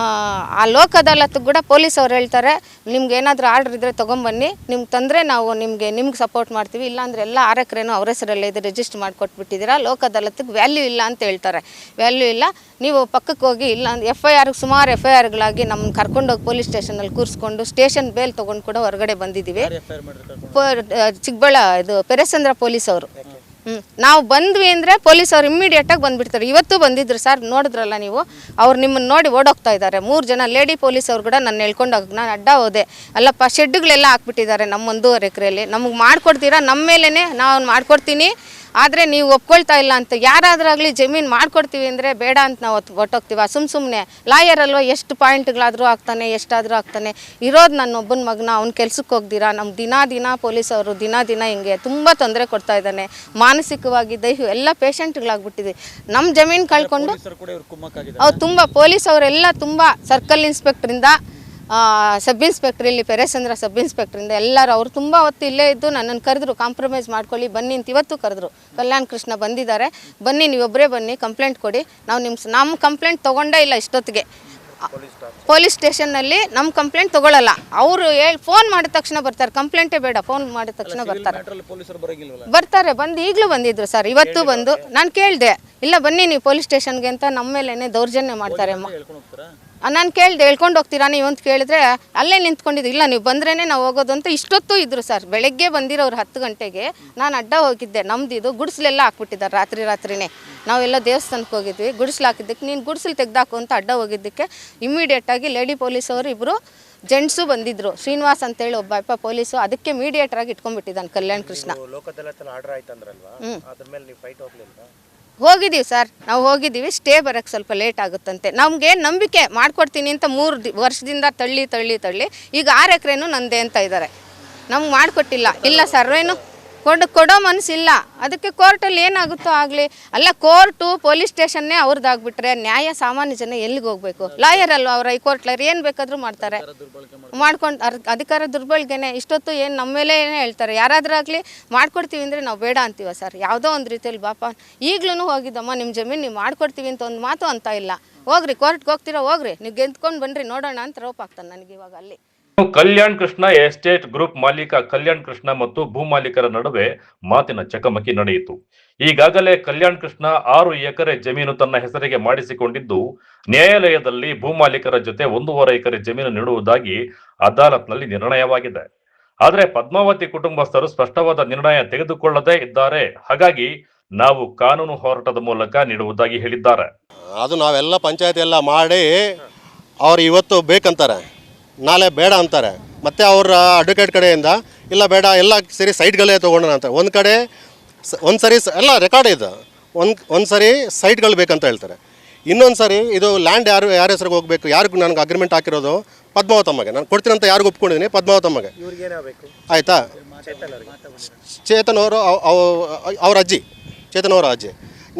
ಆ ಲೋಕ್ ಅದಾಲತ್ ಕೂಡ ಪೊಲೀಸ್ ಅವ್ರು ಹೇಳ್ತಾರೆ, ನಿಮ್ಗೆ ಏನಾದರೂ ಆರ್ಡ್ರ್ ಇದ್ದರೆ ತೊಗೊಂಬನ್ನಿ, ನಿಮ್ಗೆ ತಂದರೆ ನಾವು ನಿಮ್ಗೆ ಸಪೋರ್ಟ್ ಮಾಡ್ತೀವಿ. ಇಲ್ಲಾಂದರೆ ಎಲ್ಲ 6 ಎಕರೆನೂ ಅವ್ರ ಹೆಸರಲ್ಲೇ ಇದೆ, ರಿಜಿಸ್ಟರ್ ಮಾಡಿಕೊಟ್ಬಿಟ್ಟಿದ್ದೀರಾ. ಲೋಕ್ ಅದಾಲತ್ಗೆ ವ್ಯಾಲ್ಯೂ ಇಲ್ಲ ಅಂತ ಹೇಳ್ತಾರೆ. ವ್ಯಾಲ್ಯೂ ಇಲ್ಲ, ನೀವು ಪಕ್ಕಕ್ಕೆ ಹೋಗಿ. ಇಲ್ಲ FIR ಸುಮಾರು FIRಗಳಾಗಿ ನಮ್ಮನ್ನು ಕರ್ಕೊಂಡೋಗಿ ಪೊಲೀಸ್ ಸ್ಟೇಷನಲ್ಲಿ ಕೂರಿಸ್ಕೊಂಡು ಸ್ಟೇಷನ್ ಬೇಲ್ ತೊಗೊಂಡು ಕೂಡ ಹೊರಗಡೆ ಬಂದಿದ್ದೀವಿ. ಇದು ಪೆರೇಸಂದ್ರ ಪೊಲೀಸ್ ಅವರು. ನಾವು ಬಂದ್ವಿ ಅಂದರೆ ಪೊಲೀಸ್ ಅವ್ರು ಇಮ್ಮಿಡಿಯೇಟಾಗಿ ಬಂದುಬಿಡ್ತಾರೆ. ಇವತ್ತು ಬಂದಿದ್ರು ಸರ್, ನೋಡಿದ್ರಲ್ಲ ನೀವು. ಅವ್ರು ನಿಮ್ಮನ್ನು ನೋಡಿ ಓಡೋಗ್ತಾ ಇದ್ದಾರೆ. 3 ಜನ ಲೇಡಿ ಪೊಲೀಸ್ ಅವ್ರು ಕೂಡ ನನ್ನ ಹೇಳ್ಕೊಂಡೋಗಿ ನಾನು ಅಡ್ಡ ಹೋದೆ. ಅಲ್ಲಪ್ಪ ಶೆಡ್ಡುಗಳೆಲ್ಲ ಹಾಕ್ಬಿಟ್ಟಿದ್ದಾರೆ ನಮ್ಮ 1.5 ಎಕರೆಯಲ್ಲಿ. ನಮಗೆ ಮಾಡಿಕೊಡ್ತೀರಾ? ನಮ್ಮ ಮೇಲೇ ನಾವು ಮಾಡಿಕೊಡ್ತೀನಿ, ಆದರೆ ನೀವು ಒಪ್ಕೊಳ್ತಾ ಇಲ್ಲ ಅಂತ. ಯಾರಾದ್ರಾಗಲಿ ಜಮೀನು ಮಾಡ್ಕೊಡ್ತೀವಿ ಅಂದರೆ ಬೇಡ ಅಂತ ನಾವು ಹೊಟ್ಟೋಗ್ತೀವಿ. ಸುಮ್ಮನೆ ಲಾಯರ್ ಅಲ್ವ, ಎಷ್ಟು ಪಾಯಿಂಟ್ಗಳಾದರೂ ಆಗ್ತಾನೆ, ಎಷ್ಟಾದರೂ ಆಗ್ತಾನೆ. ಇರೋದು ನನ್ನ ಒಬ್ಬನ ಮಗನ, ಅವ್ನು ಕೆಲ್ಸಕ್ಕೆ ಹೋಗ್ದಿರಾ. ನಮ್ಮ ದಿನ ಪೊಲೀಸ್ ಅವರು ದಿನ ಹಿಂಗೆ ತುಂಬ ತೊಂದರೆ ಕೊಡ್ತಾ ಇದ್ದಾನೆ. ಮಾನಸಿಕವಾಗಿ ದೈಹಿಕ ಎಲ್ಲ ಪೇಷಂಟ್ಗಳಾಗ್ಬಿಟ್ಟಿದೆ. ನಮ್ಮ ಜಮೀನು ಕಳ್ಕೊಂಡು ಅವ್ರು ತುಂಬ ಪೊಲೀಸ್ ಅವರೆಲ್ಲ ತುಂಬ ಸರ್ಕಲ್ ಇನ್ಸ್ಪೆಕ್ಟ್ರಿಂದ, ಸಬ್ ಇನ್ಸ್ಪೆಕ್ಟ್ರ್, ಇಲ್ಲಿ ಪೆರೇಸಂದ್ರ ಸಬ್ ಇನ್ಸ್ಪೆಕ್ಟ್ರಿಂದ ಎಲ್ಲರೂ ಅವರು ತುಂಬ ಹೊತ್ತು ಇಲ್ಲೇ ಇದ್ದು ನನ್ನನ್ನು ಕರೆದ್ರು. ಕಾಂಪ್ರಮೈಸ್ ಮಾಡ್ಕೊಳ್ಳಿ ಬನ್ನಿ ಅಂತ. ಇವತ್ತು ಕರೆದ್ರು. ಕಲ್ಯಾಣ್ ಕೃಷ್ಣ ಬಂದಿದ್ದಾರೆ, ಬನ್ನಿ ನೀವೊಬ್ಬರೇ ಬನ್ನಿ, ಕಂಪ್ಲೇಂಟ್ ಕೊಡಿ. ನಮ್ಮ ಕಂಪ್ಲೇಂಟ್ ತೊಗೊಂಡೇ ಇಲ್ಲ ಇಷ್ಟೊತ್ತಿಗೆ. ಪೊಲೀಸ್ ಸ್ಟೇಷನ್ನಲ್ಲಿ ನಮ್ಮ ಕಂಪ್ಲೇಂಟ್ ತೊಗೊಳ್ಳಲ್ಲ. ಅವರು ಫೋನ್ ಮಾಡಿದ ತಕ್ಷಣ ಬರ್ತಾರೆ. ಕಂಪ್ಲೇಂಟೇ ಬೇಡ, ಫೋನ್ ಮಾಡಿದ ತಕ್ಷಣ ಬರ್ತಾರೆ. ಬಂದು ಈಗಲೂ ಬಂದಿದ್ರು ಸರ್, ಇವತ್ತು ಬಂದು. ನಾನು ಕೇಳಿದೆ, ಇಲ್ಲ ಬನ್ನಿ ನೀವು ಪೊಲೀಸ್ ಸ್ಟೇಷನ್ಗೆ ಅಂತ. ನಮ್ಮ ಮೇಲೇ ದೌರ್ಜನ್ಯ ಮಾಡ್ತಾರೆ. ನಾನು ಕೇಳಿದೆ, ಹೇಳ್ಕೊಂಡು ಹೋಗ್ತೀರಾ ನೀವು ಅಂತ ಕೇಳಿದ್ರೆ ಅಲ್ಲೇ ನಿಂತ್ಕೊಂಡಿದ್ದು. ಇಲ್ಲ ನೀವು ಬಂದ್ರೇ ನಾವು ಹೋಗೋದು ಅಂತ ಇಷ್ಟೊತ್ತು ಇದ್ರು ಸರ್. ಬೆಳಗ್ಗೆ ಬಂದಿರೋರು 10 ಗಂಟೆಗೆ. ನಾನು ಅಡ್ಡ ಹೋಗಿದ್ದೆ. ನಮ್ದಿದು ಗುಡಿಸ್ಲೆಲ್ಲ ಹಾಕ್ಬಿಟ್ಟಿದ್ದಾರೆ ರಾತ್ರಿನೇ. ನಾವೆಲ್ಲ ದೇವಸ್ಥಾನಕ್ಕೆ ಹೋಗಿದ್ವಿ. ಗುಡಿಸ್ಲು ಹಾಕಿದ್ದಕ್ಕೆ ನೀನು ಗುಡಿಸ್ಲು ತೆಗ್ದಾಕು ಅಂತ ಅಡ್ಡ ಹೋಗಿದ್ದಕ್ಕೆ ಇಮ್ಮಿಡಿಯೇಟಾಗಿ ಲೇಡಿ ಪೊಲೀಸ್ ಅವರು ಇಬ್ಬರು ಜೆಂಟ್ಸು ಬಂದಿದ್ರು, ಶ್ರೀನಿವಾಸ್ ಅಂತೇಳಿ ಒಬ್ಬ ಪೊಲೀಸು, ಅದಕ್ಕೆ ಮೀಡಿಯೇಟರ್ ಆಗಿ ಇಟ್ಕೊಂಡ್ಬಿಟ್ಟಿದ್ದಾನೆ ಕಲ್ಯಾಣ್ ಕೃಷ್ಣ. ಹೋಗಿದ್ದೀವಿ ಸರ್, ನಾವು ಹೋಗಿದ್ದೀವಿ. ಸ್ಟೇ ಬರೋಕ್ಕೆ ಸ್ವಲ್ಪ ಲೇಟ್ ಆಗುತ್ತಂತೆ. ನಮಗೆ ನಂಬಿಕೆ ಮಾಡ್ಕೊಡ್ತೀನಿ ಅಂತ 3 ವರ್ಷದಿಂದ ತಳ್ಳಿ ಈಗ 6 ಎಕರೆನೂ ನಂದೇ ಅಂತ ಇದ್ದಾರೆ. ನಮ್ಗೆ ಮಾಡಿಕೊಟ್ಟಿಲ್ಲ. ಇಲ್ಲ ಸರ್ವೇನು ಕೊಡೋ ಮನಸ್ಸಿಲ್ಲ. ಅದಕ್ಕೆ ಕೋರ್ಟಲ್ಲಿ ಏನಾಗುತ್ತೋ ಆಗಲಿ. ಅಲ್ಲ, ಕೋರ್ಟು ಪೊಲೀಸ್ ಸ್ಟೇಷನ್ನೇ ಅವ್ರದ್ದಾಗ್ಬಿಟ್ರೆ ನ್ಯಾಯ ಸಾಮಾನ್ಯ ಜನ ಎಲ್ಲಿಗೆ ಹೋಗಬೇಕು? ಲಾಯರ್ ಅಲ್ವಾ ಅವ್ರು, ಹೈಕೋರ್ಟ್ ಲಾಯರ್ ಏನು ಬೇಕಾದರೂ ಮಾಡ್ತಾರೆ. ಮಾಡ್ಕೊಂಡು ಅಧಿಕಾರ ದುರ್ಬಳಕೆನೆ. ಇಷ್ಟೊತ್ತು ಏನು ನಮ್ಮ ಮೇಲೆ ಏನೇ ಹೇಳ್ತಾರೆ. ಯಾರಾದರೂ ಆಗಲಿ ಮಾಡ್ಕೊಡ್ತೀವಿ ಅಂದರೆ ನಾವು ಬೇಡ ಅಂತೀವ ಸರ್. ಯಾವುದೋ ಒಂದು ರೀತಿಯಲ್ಲಿ ಬಾಪ ಈಗಲೂ ಹೋಗಿದ್ದಮ್ಮ ನಿಮ್ಮ ಜಮೀನು ನೀವು ಮಾಡ್ಕೊಡ್ತೀವಿ ಅಂತ ಒಂದು ಮಾತು ಅಂತ ಇಲ್ಲ. ಹೋಗ್ರಿ, ಕೋರ್ಟ್ಗೆ ಹೋಗ್ತೀರಾ ಹೋಗ್ರಿ, ನೀವು ಗೆದ್ಕೊಂಡು ಬನ್ನಿರಿ ನೋಡೋಣ ಅಂತ ರೋಪ್ ಆಗ್ತಾನೆ ನನಗೆ ಇವಾಗ ಅಲ್ಲಿ. ಕಲ್ಯಾಣ್ ಕೃಷ್ಣ ಎಸ್ಟೇಟ್ ಗ್ರೂಪ್ ಮಾಲೀಕ ಕಲ್ಯಾಣ್ ಕೃಷ್ಣ ಮತ್ತು ಭೂ ಮಾಲೀಕರ ನಡುವೆ ಮಾತಿನ ಚಕಮಕಿ ನಡೆಯಿತು. ಈಗಾಗಲೇ ಕಲ್ಯಾಣ್ ಕೃಷ್ಣ 6 ಎಕರೆ ಜಮೀನು ತನ್ನ ಹೆಸರಿಗೆ ಮಾಡಿಸಿಕೊಂಡಿದ್ದು, ನ್ಯಾಯಾಲಯದಲ್ಲಿ ಭೂ ಮಾಲೀಕರ ಜೊತೆ 1.5 ಎಕರೆ ಜಮೀನು ನೀಡುವುದಾಗಿ ಅದಾಲತ್ನಲ್ಲಿ ನಿರ್ಣಯವಾಗಿದೆ. ಆದರೆ ಪದ್ಮಾವತಿ ಕುಟುಂಬಸ್ಥರು ಸ್ಪಷ್ಟವಾದ ನಿರ್ಣಯ ತೆಗೆದುಕೊಳ್ಳದೇ ಇದ್ದಾರೆ. ಹಾಗಾಗಿ ನಾವು ಕಾನೂನು ಹೋರಾಟದ ಮೂಲಕ ನೀಡುವುದಾಗಿ ಹೇಳಿದ್ದಾರೆ. ಅದು ನಾವೆಲ್ಲ ಪಂಚಾಯತ್ ಎಲ್ಲ ಮಾಡಿ ಅವ್ರು ಇವತ್ತು ಬೇಕಂತಾರೆ, ನಾಳೆ ಬೇಡ ಅಂತಾರೆ. ಮತ್ತು ಅವರ ಅಡ್ವೊಕೇಟ್ ಕಡೆಯಿಂದ ಇಲ್ಲ ಬೇಡ ಎಲ್ಲ ಸರಿ ಸೈಟ್ಗಳೇ ತೊಗೊಂಡೋಣ ಅಂತ. ಒಂದು ಸರಿ ಎಲ್ಲ ರೆಕಾರ್ಡ್ ಇದೆ. ಒಂದು ಸರಿ ಸೈಟ್ಗಳು ಬೇಕಂತ ಹೇಳ್ತಾರೆ. ಇನ್ನೊಂದು ಸರಿ ಇದು ಲ್ಯಾಂಡ್ ಯಾರ ಹೆಸರಿಗೆ ಹೋಗಬೇಕು, ಯಾರಿಗೂ ನನಗೆ ಅಗ್ರಿಮೆಂಟ್ ಹಾಕಿರೋದು ಪದ್ಮಾವತಮ್ಮಗೆ ನಾನು ಕೊಡ್ತೀನಿ ಅಂತ ಯಾರಿಗೂ ಒಪ್ಕೊಂಡಿದ್ದೀನಿ, ಪದ್ಮಾವತಮ್ಮಗೆ. ಆಯಿತಾ? ಚೇತನ್ ಅವರು ಅವ್ರ ಅಜ್ಜಿ, ಚೇತನ್ ಅವರ ಅಜ್ಜಿ.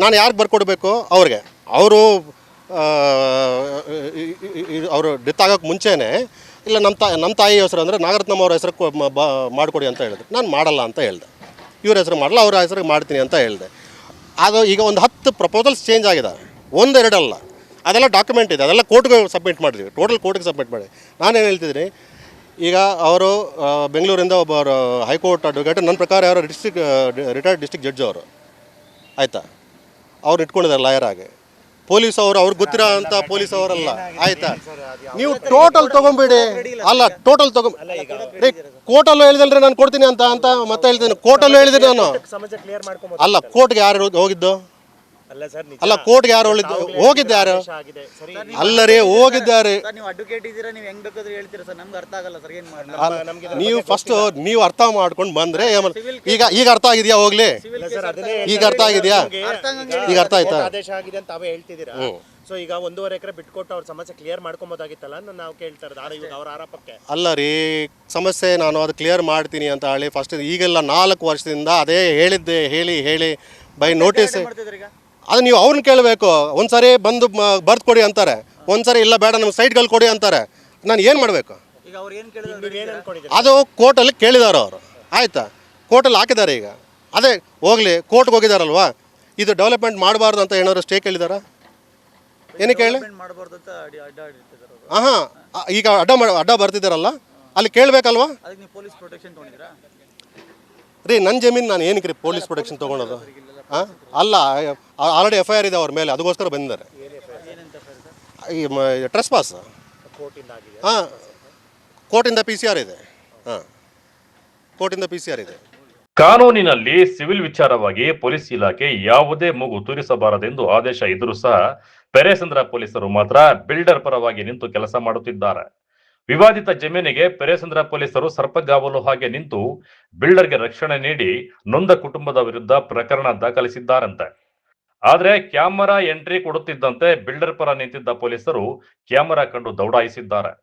ನಾನು ಯಾರಿಗೆ ಬರ್ಕೊಡ್ಬೇಕು ಅವ್ರಿಗೆ. ಅವರು ಡೆತ್ ಆಗೋಕ್ಕೆ ಮುಂಚೆನೇ ಇಲ್ಲ ನಮ್ಮ ತಾಯಿ ಹೆಸರು ಅಂದರೆ ನಾಗರತ್ನಮ್ಮ ಅವ್ರ ಹೆಸರು ಮಾಡಿಕೊಡಿ ಅಂತ ಹೇಳಿದ್ರು. ನಾನು ಮಾಡಲ್ಲ ಅಂತ ಹೇಳಿದೆ. ಇವ್ರ ಹೆಸರು ಮಾಡಲ್ಲ, ಅವ್ರ ಹೆಸರಿಗೆ ಮಾಡ್ತೀನಿ ಅಂತ ಹೇಳಿದೆ. ಅದು ಈಗ ಒಂದು 10 ಪ್ರಪೋಸಲ್ಸ್ ಚೇಂಜ್ ಆಗಿದೆ, 1-2 ಅಲ್ಲ. ಅದೆಲ್ಲ ಡಾಕ್ಯುಮೆಂಟ್ ಇದೆ, ಅದೆಲ್ಲ ಕೋರ್ಟ್ಗೆ ಸಬ್ಮಿಟ್ ಮಾಡಿದ್ವಿ, ಟೋಟಲ್ ಕೋರ್ಟ್ಗೆ ಸಬ್ಮಿಟ್ ಮಾಡಿ. ನಾನೇನು ಹೇಳ್ತಿದ್ದೀನಿ, ಈಗ ಅವರು ಬೆಂಗಳೂರಿಂದ ಒಬ್ಬರು ಹೈಕೋರ್ಟ್ ಅಡ್ವೊಕೇಟ್, ನನ್ನ ಪ್ರಕಾರ ಯಾರು ರಿಟೈರ್ಡ್ ಡಿಸ್ಟ್ರಿಕ್ಟ್ ಜಡ್ಜ್ ಅವರು, ಆಯಿತಾ, ಅವ್ರು ಇಟ್ಕೊಂಡಿದ್ದಾರೆ ಲಾಯರ್ ಆಗಿ. ಪೊಲೀಸ್ ಅವರು ಅವ್ರಿಗೆ ಗೊತ್ತಿರೋ ಅಂತ ಪೊಲೀಸ್ ಅವರಲ್ಲ, ಆಯಿತಾ. ನೀವು ಟೋಟಲ್ ತೊಗೊಂಬೇಡಿ. ಅಲ್ಲ, ಟೋಟಲ್ ರೀ, ಕೋರ್ಟಲ್ಲೂ ಹೇಳಿದಲ್ರಿ ನಾನು ಕೊಡ್ತೀನಿ ಅಂತ ಮತ್ತೆ ಹೇಳ್ತೀನಿ. ಕೋರ್ಟಲ್ಲೂ ಹೇಳಿದ್ದೀನಿ ನಾನು. ಅಲ್ಲ, ಕೋರ್ಟ್ಗೆ ಯಾರು ಹೋಗಿದ್ದು? ಅಲ್ಲ, ಕೋರ್ಟ್ಗೆ ಯಾರು ಹೋಗಿದ್ದಾರೆ? ಅಲ್ಲ ರೀ, ಹೋಗಿದ್ದಾರೆ. ನೀವು ಫಸ್ಟ್ ನೀವು ಅರ್ಥ ಮಾಡ್ಕೊಂಡು ಬಂದ್ರೆ ಈಗ ಅರ್ಥ ಆಗಿದೆಯಾ? ಹೋಗ್ಲಿ, ಈಗ ಅರ್ಥ ಆಗಿದೆಯಾ? ಈಗ ಅರ್ಥ ಆಯ್ತಾ? ಸೊ ಈಗ 1.5 ಎಕರೆ ಬಿಟ್ಕೊಟ್ಟು ಅವ್ರ ಸಮಸ್ಯೆ ಕ್ಲಿಯರ್ ಮಾಡ್ಕೊಬೋದಾಗಿತ್ತಲ್ಲ ಅಂತ ನಾವು ಕೇಳ್ತಾ ಇರೋದು ಅವ್ರ ಆರೋಪಕ್ಕೆ. ಅಲ್ಲ ರೀ, ಸಮಸ್ಯೆ ನಾನು ಅದು ಕ್ಲಿಯರ್ ಮಾಡ್ತೀನಿ ಅಂತ ಹೇಳಿ ಫಸ್ಟ್ ಈಗೆಲ್ಲ 4 ವರ್ಷದಿಂದ ಅದೇ ಹೇಳಿದ್ದೆ, ಹೇಳಿ ಬೈ ನೋಟಿಸ್. ಅದು ನೀವು ಅವ್ರನ್ನ ಕೇಳಬೇಕು. ಒಂದ್ಸರಿ ಬಂದು ಬರ್ದು ಕೊಡಿ ಅಂತಾರೆ, ಒಂದ್ಸರಿ ಇಲ್ಲ ಬೇಡ ನಮ್ಗೆ ಸೈಟ್ಗಳು ಕೊಡಿ ಅಂತಾರೆ. ನಾನು ಏನು ಮಾಡಬೇಕು? ಅದು ಕೋರ್ಟಲ್ಲಿ ಕೇಳಿದಾರೆ ಅವರು, ಆಯಿತಾ, ಕೋರ್ಟಲ್ಲಿ ಹಾಕಿದ್ದಾರೆ. ಈಗ ಅದೇ ಹೋಗಲಿ, ಕೋರ್ಟ್ಗೆ ಹೋಗಿದಾರಲ್ವಾ, ಇದು ಡೆವಲಪ್ಮೆಂಟ್ ಮಾಡಬಾರ್ದು ಅಂತ ಏನಾದ್ರು ಸ್ಟೇ ಕೇಳಿದಾರ? ಏನಕ್ಕೆ ಹೇಳಿ? ಹಾಂ, ಈಗ ಅಡ್ಡ ಬರ್ತಿದ್ದಾರಲ್ಲ, ಅಲ್ಲಿ ಕೇಳಬೇಕಲ್ವಾ ರೀ? ನನ್ನ ಜಮೀನು ನಾನು ಏನಕ್ಕೆ ರೀ ಪೊಲೀಸ್ ಪ್ರೊಟೆಕ್ಷನ್ ತೊಗೊಳೋದು? ಹಾಂ, ಅಲ್ಲ, ಆಲ್ರೆಡಿ FIR ಇದೆ ಅವ್ರ ಮೇಲೆ, ಅದಕ್ಕೋಸ್ಕರ ಬಂದಿದ್ದಾರೆ. ಈ ಟ್ರೆಸ್ ಪಾಸ್. ಹಾಂ, ಕೋರ್ಟಿಂದ PCR ಇದೆ. ಹಾಂ, ಕೋರ್ಟಿಂದ PCR ಇದೆ. ಕಾನೂನಿನಲ್ಲಿ ಸಿವಿಲ್ ವಿಚಾರವಾಗಿ ಪೊಲೀಸ್ ಇಲಾಖೆ ಯಾವುದೇ ಮೂಗು ತೂರಿಸಬಾರದೆಂದು ಆದೇಶ ಇದ್ದರೂ ಸಹ ಪೆರೇಸಂದ್ರ ಪೊಲೀಸರು ಮಾತ್ರ ಬಿಲ್ಡರ್ ಪರವಾಗಿ ನಿಂತು ಕೆಲಸ ಮಾಡುತ್ತಿದ್ದಾರೆ. ವಿವಾದಿತ ಜಮೀನಿಗೆ ಪೆರೇಸಂದ್ರ ಪೊಲೀಸರು ಸರ್ಪಗಾವಲು ಹಾಗೆ ನಿಂತು ಬಿಲ್ಡರ್ಗೆ ರಕ್ಷಣೆ ನೀಡಿ ನೊಂದ ಕುಟುಂಬದ ವಿರುದ್ಧ ಪ್ರಕರಣ ದಾಖಲಿಸಿದ್ದಾರಂತೆ. ಆದ್ರೆ ಕ್ಯಾಮೆರಾ ಎಂಟ್ರಿ ಕೊಡುತ್ತಿದ್ದಂತೆ ಬಿಲ್ಡರ್ ಪರ ನಿಂತಿದ್ದ ಪೊಲೀಸರು ಕ್ಯಾಮೆರಾ ಕಂಡು ದೌಡಾಯಿಸಿದ್ದಾರೆ.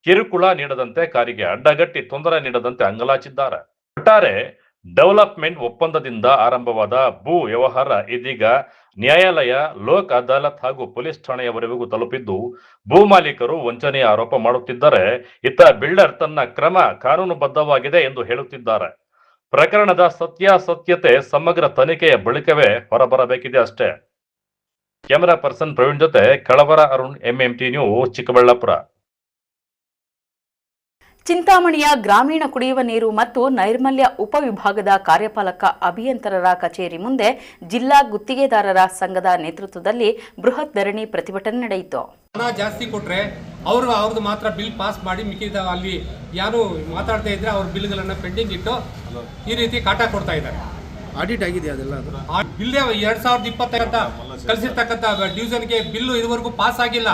ಕಿರುಕುಳ ನೀಡದಂತೆ ಕಾರಿಗೆ ಅಡ್ಡಗಟ್ಟಿ ತೊಂದರೆ ನೀಡದಂತೆ ಅಂಗಲಾಚಿದ್ದಾರೆ. ಒಟ್ಟಾರೆ ಡೆವಲಪ್ಮೆಂಟ್ ಒಪ್ಪಂದದಿಂದ ಆರಂಭವಾದ ಭೂ ವ್ಯವಹಾರ ಇದೀಗ ನ್ಯಾಯಾಲಯ, ಲೋಕ್ ಅದಾಲತ್ ಹಾಗೂ ಪೊಲೀಸ್ ಠಾಣೆಯವರೆಗೂ ತಲುಪಿದ್ದು ಭೂ ಮಾಲೀಕರು ವಂಚನೆಯ ಆರೋಪ ಮಾಡುತ್ತಿದ್ದರೆ, ಇತ್ತ ಬಿಲ್ಡರ್ ತನ್ನ ಕ್ರಮ ಕಾನೂನುಬದ್ಧವಾಗಿದೆ ಎಂದು ಹೇಳುತ್ತಿದ್ದಾರೆ. ಪ್ರಕರಣದ ಸತ್ಯಾಸತ್ಯತೆ ಸಮಗ್ರ ತನಿಖೆಯ ಬಳಿಕವೇ ಹೊರಬರಬೇಕಿದೆ ಅಷ್ಟೇ. ಕ್ಯಾಮೆರಾ ಪರ್ಸನ್ ಪ್ರವೀಣ್ ಜೊತೆ ಕಳವರ ಅರುಣ್, MMT ನ್ಯೂಸ್, ಚಿಕ್ಕಬಳ್ಳಾಪುರ. ಚಿಂತಾಮಣಿಯ ಗ್ರಾಮೀಣ ಕುಡಿಯುವ ನೀರು ಮತ್ತು ನೈರ್ಮಲ್ಯ ಉಪವಿಭಾಗದ ಕಾರ್ಯಪಾಲಕ ಅಭಿಯಂತರರ ಕಚೇರಿ ಮುಂದೆ ಜಿಲ್ಲಾ ಗುತ್ತಿಗೆದಾರರ ಸಂಘದ ನೇತೃತ್ವದಲ್ಲಿ ಬೃಹತ್ ಧರಣಿ ಪ್ರತಿಭಟನೆ ನಡೆಯಿತು. ಹಣ ಜಾಸ್ತಿ ಕೊಟ್ರೆ ಅವ್ರದ್ದು ಮಾತ್ರ ಬಿಲ್ ಪಾಸ್ ಮಾಡಿ ಮಿಕ್ಕಿದ ಅಲ್ಲಿ ಯಾರು ಮಾತಾಡ್ತಾ ಇದ್ರೆ ಅವ್ರ ಬಿಲ್ಗಳನ್ನ ಪೆಂಡಿಂಗ್ ಇಟ್ಟು ಈ ರೀತಿ ಕಾಟ ಕೊಡ್ತಾ ಇದ್ದಾರೆ. ಆಡಿಟ್ ಆಗಿದೆ ಅದೆಲ್ಲ. ಇಲ್ಲೇ 2020 ಕಳಿಸಿರ್ತಕ್ಕಂಥ ಡಿವಿಷನ್ಗೆ ಬಿಲ್ಲು ಇದುವರೆಗೂ ಪಾಸ್ ಆಗಿಲ್ಲ.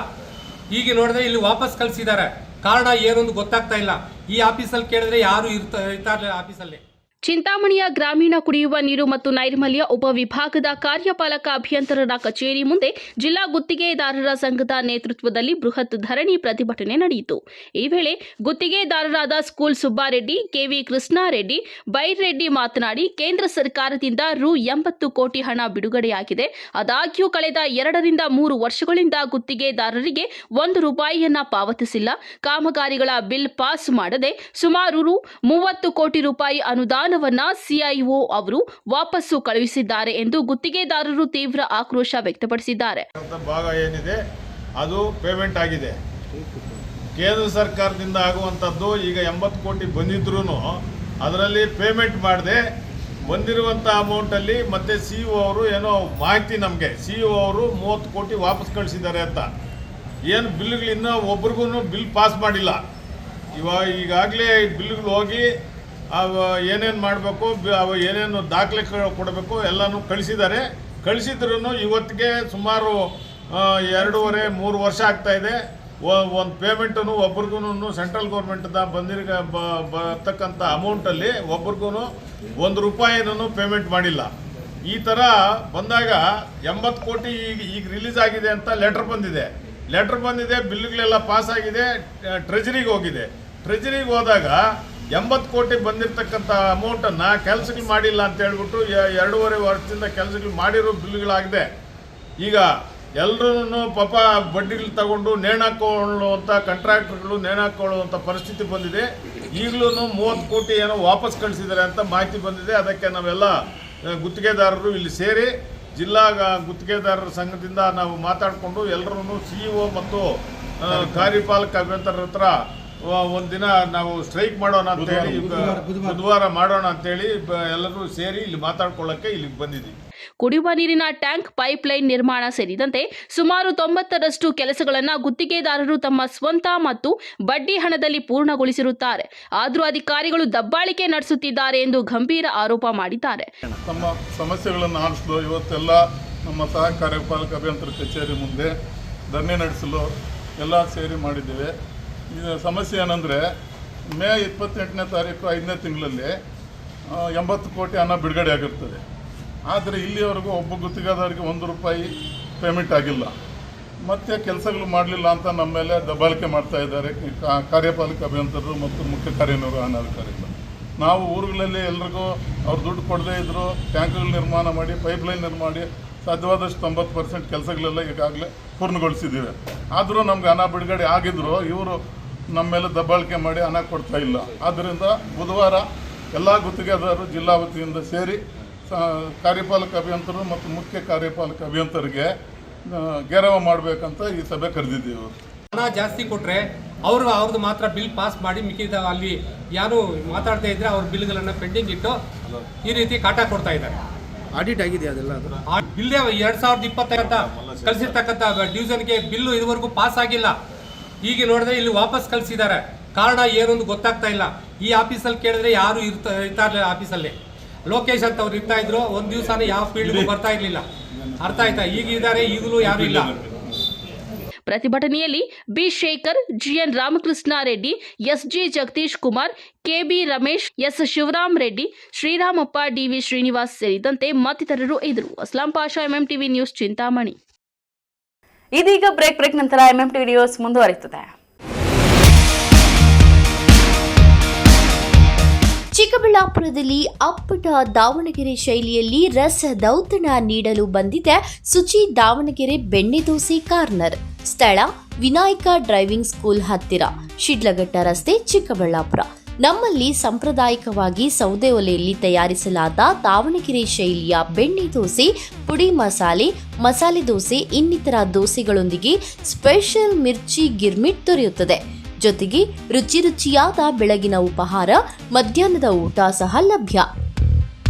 ಈಗ ನೋಡಿದ್ರೆ ಇಲ್ಲಿ ವಾಪಸ್ ಕಳಿಸಿದ್ದಾರೆ. ಕಾರಣ ಏನೊಂದು ಗೊತ್ತಾಗ್ತಾ ಇಲ್ಲ. ಈ ಆಫೀಸಲ್ಲಿ ಕೇಳಿದ್ರೆ ಯಾರು ಇರ್ತಾರೆ ಆಫೀಸಲ್ಲಿ. ಚಿಂತಾಮಣಿಯ ಗ್ರಾಮೀಣ ಕುಡಿಯುವ ನೀರು ಮತ್ತು ನೈರ್ಮಲ್ಯ ಉಪವಿಭಾಗದ ಕಾರ್ಯಪಾಲಕ ಅಭಿಯಂತರರ ಕಚೇರಿ ಮುಂದೆ ಜಿಲ್ಲಾ ಗುತ್ತಿಗೆದಾರರ ಸಂಘದ ನೇತೃತ್ವದಲ್ಲಿ ಬೃಹತ್ ಧರಣಿ ಪ್ರತಿಭಟನೆ ನಡೆಯಿತು. ಈ ವೇಳೆ ಗುತ್ತಿಗೆದಾರರಾದ ಸ್ಕೂಲ್ ಸುಬ್ಬಾರೆಡ್ಡಿ, ಕೆವಿ ಕೃಷ್ಣಾರೆಡ್ಡಿ, ಬೈರ್ರೆಡ್ಡಿ ಮಾತನಾಡಿ, ಕೇಂದ್ರ ಸರ್ಕಾರದಿಂದ ರು 80 ಕೋಟಿ ಹಣ ಬಿಡುಗಡೆಯಾಗಿದೆ. ಆದಾಗ್ಯೂ ಕಳೆದ 2 ರಿಂದ 3 ವರ್ಷಗಳಿಂದ ಗುತ್ತಿಗೆದಾರರಿಗೆ 1 ರೂಪಾಯಿಯನ್ನ ಪಾವತಿಸಿಲ್ಲ. ಕಾಮಗಾರಿಗಳ ಬಿಲ್ ಪಾಸ್ ಮಾಡದೆ ಸುಮಾರು ರು 30 ಕೋಟಿ ರೂಪಾಯಿ ಅನುದಾನ ಸಿಐಒ ಅವರು ವಾಪಸ್ಸು ಕಳುಹಿಸಿದ್ದಾರೆ ಎಂದು ಗುತ್ತಿಗೆದಾರರು ತೀವ್ರ ಆಕ್ರೋಶ ವ್ಯಕ್ತಪಡಿಸಿದ್ದಾರೆ. ಭಾಗ ಏನಿದೆ ಅದು ಪೇಮೆಂಟ್ ಆಗಿದೆ. ಕೇಂದ್ರ ಸರ್ಕಾರದಿಂದ ಆಗುವಂಥದ್ದು ಈಗ 80 ಕೋಟಿ ಬಂದಿದ್ರೂ ಅದರಲ್ಲಿ ಪೇಮೆಂಟ್ ಮಾಡದೆ ಬಂದಿರುವಂಥ ಅಮೌಂಟಲ್ಲಿ ಮತ್ತೆ ಸಿಇಒ ಅವರು ಏನೋ ಮಾಹಿತಿ ನಮಗೆ ಸಿಇಒ ಅವರು 30 ಕೋಟಿ ವಾಪಸ್ ಕಳಿಸಿದ್ದಾರೆ ಅಂತ. ಏನು ಬಿಲ್ಗಳು ಇನ್ನೂ ಒಬ್ರಿಗೂ ಬಿಲ್ ಪಾಸ್ ಮಾಡಿಲ್ಲ. ಈಗಾಗಲೇ ಬಿಲ್ಗಳು ಹೋಗಿ ಏನೇನು ಮಾಡಬೇಕು, ಏನೇನು ದಾಖಲೆ ಕೊಡಬೇಕು ಎಲ್ಲನೂ ಕಳಿಸಿದ್ದಾರೆ. ಕಳಿಸಿದ್ರೂ ಇವತ್ತಿಗೆ ಸುಮಾರು 2.5-3 ವರ್ಷ ಆಗ್ತಾಯಿದೆ. ಒಂದು ಪೇಮೆಂಟನ್ನು ಒಬ್ರಿಗೂ ಸೆಂಟ್ರಲ್ ಗೌರ್ಮೆಂಟ್ದ ಬರ್ತಕ್ಕಂಥ ಅಮೌಂಟಲ್ಲಿ ಒಬ್ರಿಗೂ 1 ರೂಪಾಯಿನೂ ಪೇಮೆಂಟ್ ಮಾಡಿಲ್ಲ. ಈ ಥರ ಬಂದಾಗ 80 ಕೋಟಿ ಈಗ ರಿಲೀಸ್ ಆಗಿದೆ ಅಂತ ಲೆಟ್ರ್ ಬಂದಿದೆ. ಬಿಲ್ಗಳೆಲ್ಲ ಪಾಸ್ ಆಗಿದೆ, ಟ್ರೆಜರಿಗೆ ಹೋಗಿದೆ. ಟ್ರೆಜರಿಗೆ ಹೋದಾಗ 80 ಕೋಟಿ ಬಂದಿರತಕ್ಕಂಥ ಅಮೌಂಟನ್ನು ಕೆಲಸಗಳು ಮಾಡಿಲ್ಲ ಅಂತ ಹೇಳ್ಬಿಟ್ಟು 2.5 ವರ್ಷದಿಂದ ಕೆಲಸಗಳು ಮಾಡಿರೋ ಬಿಲ್ಗಳಾಗಿದೆ. ಈಗ ಎಲ್ಲರೂ ಪಾಪ ಬಡ್ಡಿಗಳು ತಗೊಂಡು ನೇಣಾಕೊಳ್ಳುವಂಥ ಕಾಂಟ್ರಾಕ್ಟರ್ಗಳು ನೇಣಾಕೊಳ್ಳುವಂಥ ಪರಿಸ್ಥಿತಿ ಬಂದಿದೆ. ಈಗಲೂ 30 ಕೋಟಿ ಏನೋ ವಾಪಸ್ ಕಳಿಸಿದ್ದಾರೆ ಅಂತ ಮಾಹಿತಿ ಬಂದಿದೆ. ಅದಕ್ಕೆ ನಾವೆಲ್ಲ ಗುತ್ತಿಗೆದಾರರು ಇಲ್ಲಿ ಸೇರಿ ಜಿಲ್ಲಾ ಗುತ್ತಿಗೆದಾರರ ಸಂಘದಿಂದ ನಾವು ಮಾತಾಡಿಕೊಂಡು ಎಲ್ಲರೂ ಸಿಇಒ ಮತ್ತು ಕಾರ್ಯಪಾಲಕ ಅಭಿಯಂತರರ ಹತ್ರ ಒಂದಿನ ನಾವು ಸ್ಟ್ರೈಕ್ ಮಾಡೋಣ ಅಂತೇಳಿ, ಬುಧವಾರ ಮಾಡೋಣ ಅಂತೇಳಿ ಎಲ್ಲರೂ ಸೇರಿ ಇಲ್ಲಿ ಮಾತಾಡ್ಕೊಳ್ಳೋಕ್ಕೆ ಇಲ್ಲಿಗೆ ಬಂದಿದ್ದೀವಿ. ಕುಡಿಯುವ ನೀರಿನ ಟ್ಯಾಂಕ್, ಪೈಪ್ಲೈನ್ ನಿರ್ಮಾಣ ಸೇರಿದಂತೆ ಸುಮಾರು 90ರಷ್ಟು ಕೆಲಸಗಳನ್ನು ಗುತ್ತಿಗೆದಾರರು ತಮ್ಮ ಸ್ವಂತ ಮತ್ತು ಬಡ್ಡಿ ಹಣದಲ್ಲಿ ಪೂರ್ಣಗೊಳಿಸಿರುತ್ತಾರೆ. ಆದರೂ ಅಧಿಕಾರಿಗಳು ದಬ್ಬಾಳಿಕೆ ನಡೆಸುತ್ತಿದ್ದಾರೆ ಎಂದು ಗಂಭೀರ ಆರೋಪ ಮಾಡಿದ್ದಾರೆ. ತಮ್ಮ ಸಮಸ್ಯೆಗಳನ್ನು ಆಲಿಸಲು ಇವತ್ತೆಲ್ಲ ನಮ್ಮ ಸಹಾಯಕ ಕಾರ್ಯಪಾಲಕ ಅಭಿಯಂತರ ಕಚೇರಿ ಮುಂದೆ ಧರಣಿ ನಡೆಸಲು ಎಲ್ಲ ಸೇರಿ ಮಾಡಿದ್ದೇವೆ. ಇದು ಸಮಸ್ಯೆ ಏನಂದರೆ ಮೇ 28ನೇ ತಾರೀಕು 5ನೇ ತಿಂಗಳಲ್ಲಿ 80 ಕೋಟಿ ಹಣ ಬಿಡುಗಡೆ ಆಗಿರ್ತದೆ. ಆದರೆ ಇಲ್ಲಿವರೆಗೂ ಒಬ್ಬ ಗುತ್ತಿಗೆದಾರರಿಗೆ 1 ರೂಪಾಯಿ ಪೇಮೆಂಟ್ ಆಗಿಲ್ಲ. ಮತ್ತು ಕೆಲಸಗಳು ಮಾಡಲಿಲ್ಲ ಅಂತ ನಮ್ಮ ಮೇಲೆ ದಬ್ಬಾಳಿಕೆ ಮಾಡ್ತಾ ಇದ್ದಾರೆ ಕಾರ್ಯಪಾಲಕ ಅಭಿಯಂತರರು ಮತ್ತು ಮುಖ್ಯ ಕಾರ್ಯನಿರ್ವಹಣಾಧಿಕಾರಿಗಳು. ನಾವು ಊರುಗಳಲ್ಲಿ ಎಲ್ರಿಗೂ ಅವ್ರು ದುಡ್ಡು ಕೊಡದೇ ಇದ್ದರು ಟ್ಯಾಂಕ್ಗಳು ನಿರ್ಮಾಣ ಮಾಡಿ, ಪೈಪ್ಲೈನ್ ನಿರ್ಮಾಣ ಸಾಧ್ಯವಾದಷ್ಟು 90% ಕೆಲಸಗಳೆಲ್ಲ ಈಗಾಗಲೇ ಪೂರ್ಣಗೊಳಿಸಿದ್ದೀವಿ. ಆದರೂ ನಮ್ಗೆ ಹಣ ಬಿಡುಗಡೆ ಆಗಿದ್ರು ಇವರು ನಮ್ಮ ಮೇಲೆ ದಬ್ಬಾಳಿಕೆ ಮಾಡಿ ಹಣ ಕೊಡ್ತಾ ಇಲ್ಲ. ಆದ್ದರಿಂದ ಬುಧವಾರ ಎಲ್ಲ ಗುತ್ತಿಗೆದಾರರು ಜಿಲ್ಲಾ ವತಿಯಿಂದ ಸೇರಿ ಕಾರ್ಯಪಾಲಕ ಅಭಿಯಂತರರು ಮತ್ತು ಮುಖ್ಯ ಕಾರ್ಯಪಾಲಕ ಅಭಿಯಂತರಿಗೆ ಗೆರವ ಮಾಡಬೇಕಂತ ಈ ಸಭೆ ಕರೆದಿದ್ದೀವಿ. ಹಣ ಜಾಸ್ತಿ ಕೊಟ್ಟರೆ ಅವ್ರದ್ದು ಮಾತ್ರ ಬಿಲ್ ಪಾಸ್ ಮಾಡಿ ಮಿಕ್ಕಿದ ಅಲ್ಲಿ ಯಾರು ಮಾತಾಡ್ತಾ ಇದ್ರೆ ಅವ್ರ ಬಿಲ್ಗಳನ್ನು ಪೆಂಡಿಂಗ್ ಇಟ್ಟು ಈ ರೀತಿ ಕಾಟ ಕೊಡ್ತಾ ಇದ್ದಾರೆ. ಆಡಿಟ್ ಆಗಿದೆ ಅದೆಲ್ಲ. ಬಿಲ್ 2020 ಅಂತ ಕಳಿಸಿರ್ತಕ್ಕಂಥ ಡಿವಿಷನ್ಗೆ ಬಿಲ್ಲು ಇದುವರೆಗೂ ಪಾಸ್ ಆಗಿಲ್ಲ. ಈಗ ನೋಡಿದ್ರೆ ಇಲ್ಲಿ ವಾಪಸ್ ಕಳಿಸಿದ್ದಾರೆ. ಕಾರಣ ಏನೊಂದು ಗೊತ್ತಾಗ್ತಾ ಇಲ್ಲ. ಈ ಆಫೀಸಲ್ಲಿ ಕೇಳಿದ್ರೆ ಯಾರು ಇರ್ತಾರೆ ಆಫೀಸಲ್ಲಿ. ಲೋಕೇಶ್ ಅಂತ ಅವ್ರು ಇರ್ತಾ ಇದ್ರು. ಒಂದು ದಿವಸನೇ ಯಾವ ಫೀಲ್ಡ್ಗೂ ಬರ್ತಾ ಇರಲಿಲ್ಲ. ಅರ್ಥ ಆಯ್ತಾ? ಈಗ ಇದ್ದಾರೆ, ಈಗಲೂ ಯಾರು ಇಲ್ಲ. ಪ್ರತಿಭಟನೆಯಲ್ಲಿ B Shekhar, GN Ramakrishna Reddy, SG Jagadish Kumar, KB Ramesh, S Shivaram Reddy, Sriramappa, DV Srinivas ಸೇರಿದಂತೆ ಮತ್ತಿತರರು ಇದ್ದರು. Aslam Pasha, MMTV news, Chintamani. ಇದೀಗ ಬ್ರೇಕ್ ನಂತರ ಎಂಎಂಟಿವಿ ನ್ಯೂಸ್ ಮುಂದುವರಿಯುತ್ತದೆ. ಚಿಕ್ಕಬಳ್ಳಾಪುರದಲ್ಲಿ ಅಪ್ಪಟ ದಾವಣಗೆರೆ ಶೈಲಿಯಲ್ಲಿ ರಸದೌತಣ ನೀಡಲು ಬಂದಿದೆ ಸುಚಿ ದಾವಣಗೆರೆ ಬೆಣ್ಣೆ ದೋಸೆ ಕಾರ್ನರ್. ಸ್ಥಳ ವಿನಾಯಕ ಡ್ರೈವಿಂಗ್ ಸ್ಕೂಲ್ ಹತ್ತಿರ, ಶಿಡ್ಲಘಟ್ಟ ರಸ್ತೆ, ಚಿಕ್ಕಬಳ್ಳಾಪುರ. ನಮ್ಮಲ್ಲಿ ಸಾಂಪ್ರದಾಯಿಕವಾಗಿ ಸೌದೆ ಒಲೆಯಲ್ಲಿ ತಯಾರಿಸಲಾದ ದಾವಣಗೆರೆ ಶೈಲಿಯ ಬೆಣ್ಣೆ ದೋಸೆ, ಪುಡಿ ಮಸಾಲೆ, ಮಸಾಲೆ ದೋಸೆ ಇನ್ನಿತರ ದೋಸೆಗಳೊಂದಿಗೆ ಸ್ಪೆಷಲ್ ಮಿರ್ಚಿ ಗಿರ್ಮಿಟ್ ದೊರೆಯುತ್ತದೆ. ಜೊತೆಗೆ ರುಚಿ ರುಚಿಯಾದ ಬೆಳಗಿನ ಉಪಹಾರ, ಮಧ್ಯಾಹ್ನದ ಊಟ ಸಹ ಲಭ್ಯ.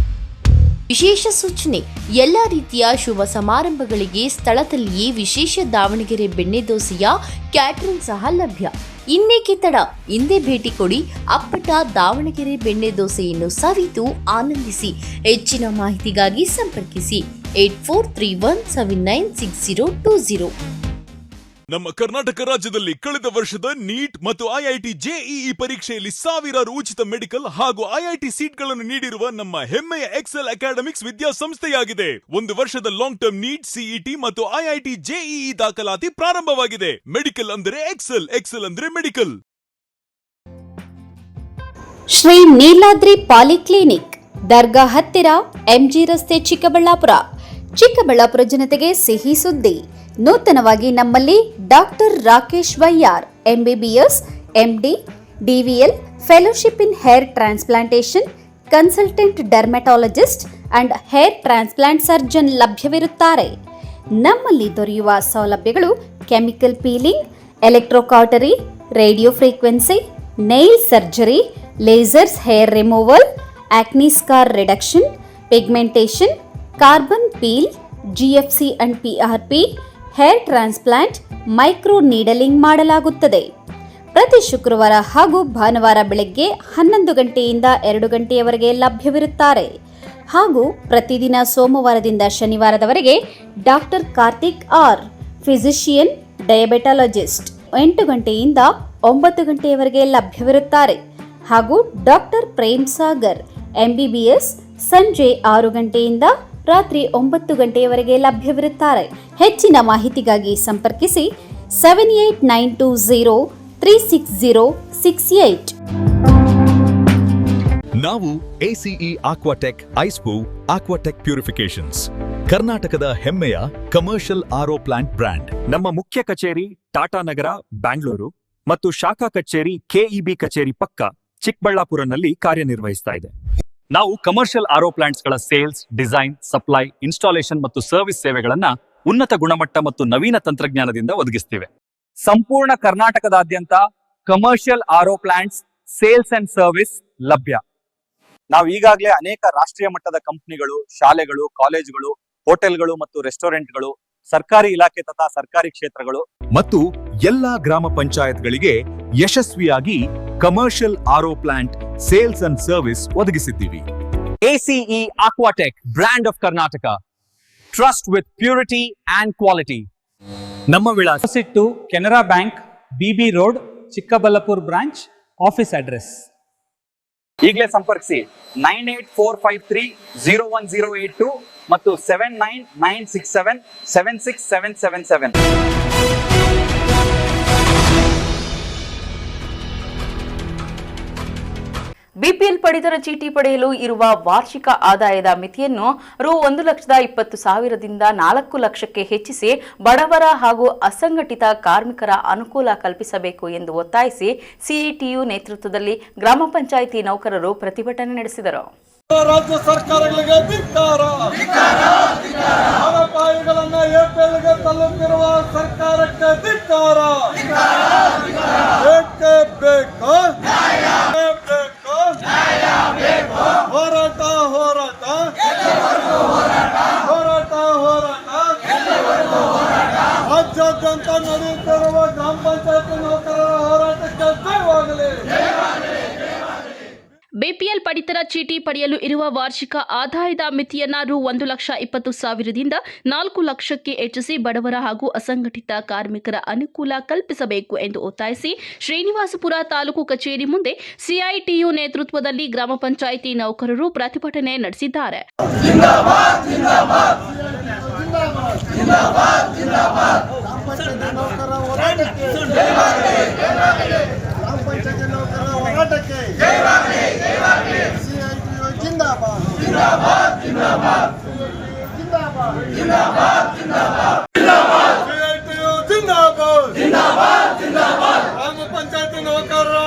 ವಿಶೇಷ ಸೂಚನೆ: ಎಲ್ಲ ರೀತಿಯ ಶುಭ ಸಮಾರಂಭಗಳಿಗೆ ಸ್ಥಳದಲ್ಲಿಯೇ ವಿಶೇಷ ದಾವಣಗೆರೆ ಬೆಣ್ಣೆ ದೋಸೆಯ ಕ್ಯಾಟರಿಂಗ್ ಸಹ ಲಭ್ಯ. ಇನ್ನೇಕೆ ತಡ, ಹಿಂದೆ ಭೇಟಿ ಕೊಡಿ. ಅಪ್ಪಟ ದಾವಣಗೆರೆ ಬೆಣ್ಣೆ ದೋಸೆಯನ್ನು ಸವಿದು ಆನಂದಿಸಿ. ಹೆಚ್ಚಿನ ಮಾಹಿತಿಗಾಗಿ ಸಂಪರ್ಕಿಸಿ 8431796020. ನಮ್ಮ ಕರ್ನಾಟಕ ರಾಜ್ಯದಲ್ಲಿ ಕಳೆದ ವರ್ಷದ ನೀಟ್ ಮತ್ತು ಐಐಟಿ ಜೆಇಇ ಪರೀಕ್ಷೆಯಲ್ಲಿ ಸಾವಿರಾರು ಉಚಿತ ಮೆಡಿಕಲ್ ಹಾಗೂ ಐಐಟಿ ಸೀಟ್ಗಳನ್ನು ನೀಡಿರುವ ನಮ್ಮ ಹೆಮ್ಮೆಯ ಎಕ್ಸೆಲ್ ಅಕಾಡೆಮಿಕ್ಸ್ ವಿದ್ಯಾಸಂಸ್ಥೆಯಾಗಿದೆ. ಒಂದು ವರ್ಷದ ಲಾಂಗ್ ಟರ್ಮ್ ನೀಟ್, ಸಿಇಟಿ ಮತ್ತು ಐಐಟಿ ಜೆಇಇ ದಾಖಲಾತಿ ಪ್ರಾರಂಭವಾಗಿದೆ. ಮೆಡಿಕಲ್ ಅಂದರೆ ಎಕ್ಸೆಲ್, ಎಕ್ಸೆಲ್ ಅಂದರೆ ಮೆಡಿಕಲ್. ಶ್ರೀ ನೀಲಾದ್ರಿ ಪಾಲಿಕ್ಲಿನಿಕ್, ದರ್ಗಾ ಹತ್ತಿರ, ಎಂಜಿ ರಸ್ತೆ, ಚಿಕ್ಕಬಳ್ಳಾಪುರ. ಚಿಕ್ಕಬಳ್ಳಾಪುರ ಜನತೆಗೆ ಸಿಹಿ ಸುದ್ದಿ. ನೂತನವಾಗಿ ನಮ್ಮಲ್ಲಿ doctor Rakesh Y R, MBBS, MD, DVL, fellowship in hair transplantation, consultant dermatologist and hair transplant surgeon ಲಭ್ಯವಿರುತ್ತಾರೆ. ನಮ್ಮಲ್ಲಿ ದೊರೆಯುವ ಸೌಲಭ್ಯಗಳು chemical peeling, electrocautery, radio frequency, nail surgery, lasers hair removal, acne scar reduction, pigmentation, carbon peel, GFC and PRP, hair transplant, micro needling ಮಾಡಲಾಗುತ್ತದೆ. ಪ್ರತಿ ಶುಕ್ರವಾರ ಹಾಗೂ ಭಾನುವಾರ ಬೆಳಗ್ಗೆ 11 ಗಂಟೆಯಿಂದ 2 ಗಂಟೆಯವರೆಗೆ ಲಭ್ಯವಿರುತ್ತಾರೆ. ಹಾಗೂ ಪ್ರತಿದಿನ ಸೋಮವಾರದಿಂದ ಶನಿವಾರದವರೆಗೆ ಡಾಕ್ಟರ್ ಕಾರ್ತಿಕ್ ಆರ್, ಫಿಸಿಷಿಯನ್, ಡಯಾಬೆಟಾಲಜಿಸ್ಟ್ 8 ಗಂಟೆಯಿಂದ 9 ಗಂಟೆಯವರೆಗೆ ಲಭ್ಯವಿರುತ್ತಾರೆ. ಹಾಗೂ ಡಾಕ್ಟರ್ ಪ್ರೇಮ್ ಸಾಗರ್, ಎಂಬಿಬಿಎಸ್, ಸಂಜೆ 6 ಗಂಟೆಯಿಂದ ರಾತ್ರಿ 9 ಗಂಟೆಯವರೆಗೆ ಲಭ್ಯವಿರುತ್ತಾರೆ. ಹೆಚ್ಚಿನ ಮಾಹಿತಿಗಾಗಿ ಸಂಪರ್ಕಿಸಿ 7892036068. ನಾವು ಎಸಿಇ ಆಕ್ವಾಟೆಕ್ ಐಸ್ಪೂ ಆಕ್ವಾಟೆಕ್ ಪ್ಯೂರಿಫಿಕೇಶನ್ಸ್, ಕರ್ನಾಟಕದ ಹೆಮ್ಮೆಯ ಕಮರ್ಷಿಯಲ್ ಆರ್ಒ ಪ್ಲಾಂಟ್ ಬ್ರ್ಯಾಂಡ್. ನಮ್ಮ ಮುಖ್ಯ ಕಚೇರಿ ಟಾಟಾನಗರ, ಬ್ಯಾಂಗ್ಳೂರು ಮತ್ತು ಶಾಖಾ ಕಚೇರಿ ಕೆಇಬಿ ಕಚೇರಿ ಪಕ್ಕ ಚಿಕ್ಕಬಳ್ಳಾಪುರನಲ್ಲಿ ಕಾರ್ಯನಿರ್ವಹಿಸ್ತಾ ಇದೆ. ನಾವು ಕಮರ್ಷಿಯಲ್ ಆರ್ಒ ಪ್ಲಾಂಟ್ಸ್ಗಳ ಸೇಲ್ಸ್, ಡಿಸೈನ್, ಸಪ್ಲೈ, ಇನ್ಸ್ಟಾಲೇಷನ್ ಮತ್ತು ಸರ್ವಿಸ್ ಸೇವೆಗಳನ್ನ ಉನ್ನತ ಗುಣಮಟ್ಟ ಮತ್ತು ನವೀನ ತಂತ್ರಜ್ಞಾನದಿಂದ ಒದಗಿಸ್ತಿವೆ. ಸಂಪೂರ್ಣ ಕರ್ನಾಟಕದಾದ್ಯಂತ commercial RO plants sales and service ಲಭ್ಯ. ನಾವು ಈಗಾಗಲೇ ಅನೇಕ ರಾಷ್ಟ್ರೀಯ ಮಟ್ಟದ ಕಂಪನಿಗಳು, ಶಾಲೆಗಳು, ಕಾಲೇಜುಗಳು, ಹೋಟೆಲ್ಗಳು ಮತ್ತು ರೆಸ್ಟೋರೆಂಟ್ಗಳು, ಸರ್ಕಾರಿ ಇಲಾಖೆ ತಥಾ ಸರ್ಕಾರಿ ಕ್ಷೇತ್ರಗಳು ಮತ್ತು ಎಲ್ಲಾ ಗ್ರಾಮ ಪಂಚಾಯತ್ಗಳಿಗೆ ಯಶಸ್ವಿಯಾಗಿ commercial RO plant sales and service ಒದಗಿಸಿದ್ದೀವಿ. ACE Aquatech, brand of Karnataka, trust with purity and quality. ನಮ್ಮ ವಿಳಾಸ to Canara bank, BB road, Chikkaballapur branch, office address. ಈಗಲೇ ಸಂಪರ್ಕಿಸಿ 9845301082 ಮತ್ತು 7996776777. ಬಿಪಿಎಲ್ ಪಡಿತರ ಚೀಟಿ ಪಡೆಯಲು ಇರುವ ವಾರ್ಷಿಕ ಆದಾಯದ ಮಿತಿಯನ್ನು ರು 1,20,000ದಿಂದ 4 ಲಕ್ಷಕ್ಕೆ ಹೆಚ್ಚಿಸಿ ಬಡವರ ಹಾಗೂ ಅಸಂಘಟಿತ ಕಾರ್ಮಿಕರ ಅನುಕೂಲ ಕಲ್ಪಿಸಬೇಕು ಎಂದು ಒತ್ತಾಯಿಸಿ ಸಿಇಟಿಯು ನೇತೃತ್ವದಲ್ಲಿ ಗ್ರಾಮ ಪಂಚಾಯಿತಿ ನೌಕರರು ಪ್ರತಿಭಟನೆ ನಡೆಸಿದರು. ರಾಜ್ಯ ಸರ್ಕಾರಗಳಿಗೆ ಧಿಕ್ಕಾರ, ಹಣಪಾಯಿಗಳನ್ನ ಏಪ್ರಿಲ್ಗೆ ತಲುಪಿರುವ ಸರ್ಕಾರಕ್ಕೆ ಧಿಕ್ಕಾರ. ಏಕೆ ಬೇಕು ಹೋರಾಟ, ಹೋರಾಟ, ಹೋರಾಟ, ಹೋರಾಟ. ರಾಜ್ಯಾದ್ಯಂತ ನಡೆಯುತ್ತಿರುವ ಗ್ರಾಮ ಪಂಚಾಯತ್ ನೌಕರರ ಹೋರಾಟಕ್ಕೆ ಜಯವಾಗಲಿ. ಬಿಪಿಎಲ್ ಪಡಿತರ ಚೀಟಿ ಪಡೆಯಲು ಇರುವ ವಾರ್ಷಿಕ ಆದಾಯದ ಮಿತಿಯನ್ನ ರು 1,20,000ದಿಂದ 4 ಲಕ್ಷಕ್ಕೆ ಹೆಚ್ಚಿಸಿ ಬಡವರ ಹಾಗೂ ಅಸಂಘಟಿತ ಕಾರ್ಮಿಕರ ಅನುಕೂಲ ಕಲ್ಪಿಸಬೇಕು ಎಂದು ಒತ್ತಾಯಿಸಿ ಶ್ರೀನಿವಾಸಪುರ ತಾಲೂಕು ಕಚೇರಿ ಮುಂದೆ ಸಿಐಟಿಯು ನೇತೃತ್ವದಲ್ಲಿ ಗ್ರಾಮ ಪಂಚಾಯಿತಿ ನೌಕರರು ಪ್ರತಿಭಟನೆ ನಡೆಸಿದ್ದಾರೆ. ಗ್ರಾಮ ಪಂಚಾಯತಿ ನೌಕರರ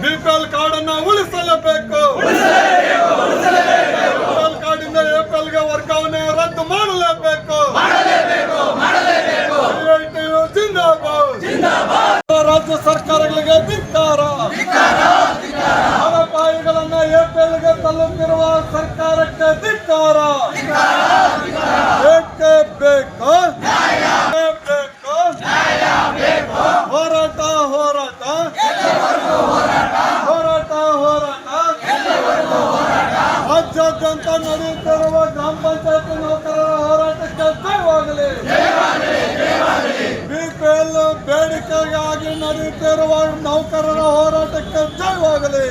ಬಿಪಿಎಲ್ ಕಾರ್ಡ್ ಅನ್ನು ಉಳಿಸಲೇಬೇಕು. ಬಿಪಿಎಲ್ ಕಾರ್ಡ್ ಇಂದ ಏಪ್ರಿಲ್ಗೆ ವರ್ಗಾವಣೆ ರದ್ದು ಮಾಡಲೇಬೇಕು. ರಾಜ್ಯ ಸರ್ಕಾರಗಳಿಗೆ ಧಿಕ್ಕಾರ, ಹಣಪಾಯಿಗಳನ್ನ ಏಪ್ರಿಲ್ಗೆ ತಲುಪಿರುವ ಸರ್ಕಾರಕ್ಕೆ ಧಿಕ್ಕಾರ. ಏಕೆ ಬೇಕು ಹೋರಾಟ, ಹೋರಾಟ, ಹೋರಾಟ, ಹೋರಾಟ. ರಾಜ್ಯಾದ್ಯಂತ ನಡೆಯುತ್ತಿರುವ ಗ್ರಾಮ ಪಂಚಾಯತ್ ನೌಕರರ ಹೋರಾಟಕ್ಕೆ ಜಯವಾಗಲಿ. ಬಿಪಿಎಲ್ ಒಗ್ಗಟ್ಟಿಗಾಗಿ ನಡೆಯುತ್ತಿರುವ ನೌಕರರ ಹೋರಾಟಕ್ಕೆ ಜಯವಾಗಲಿ.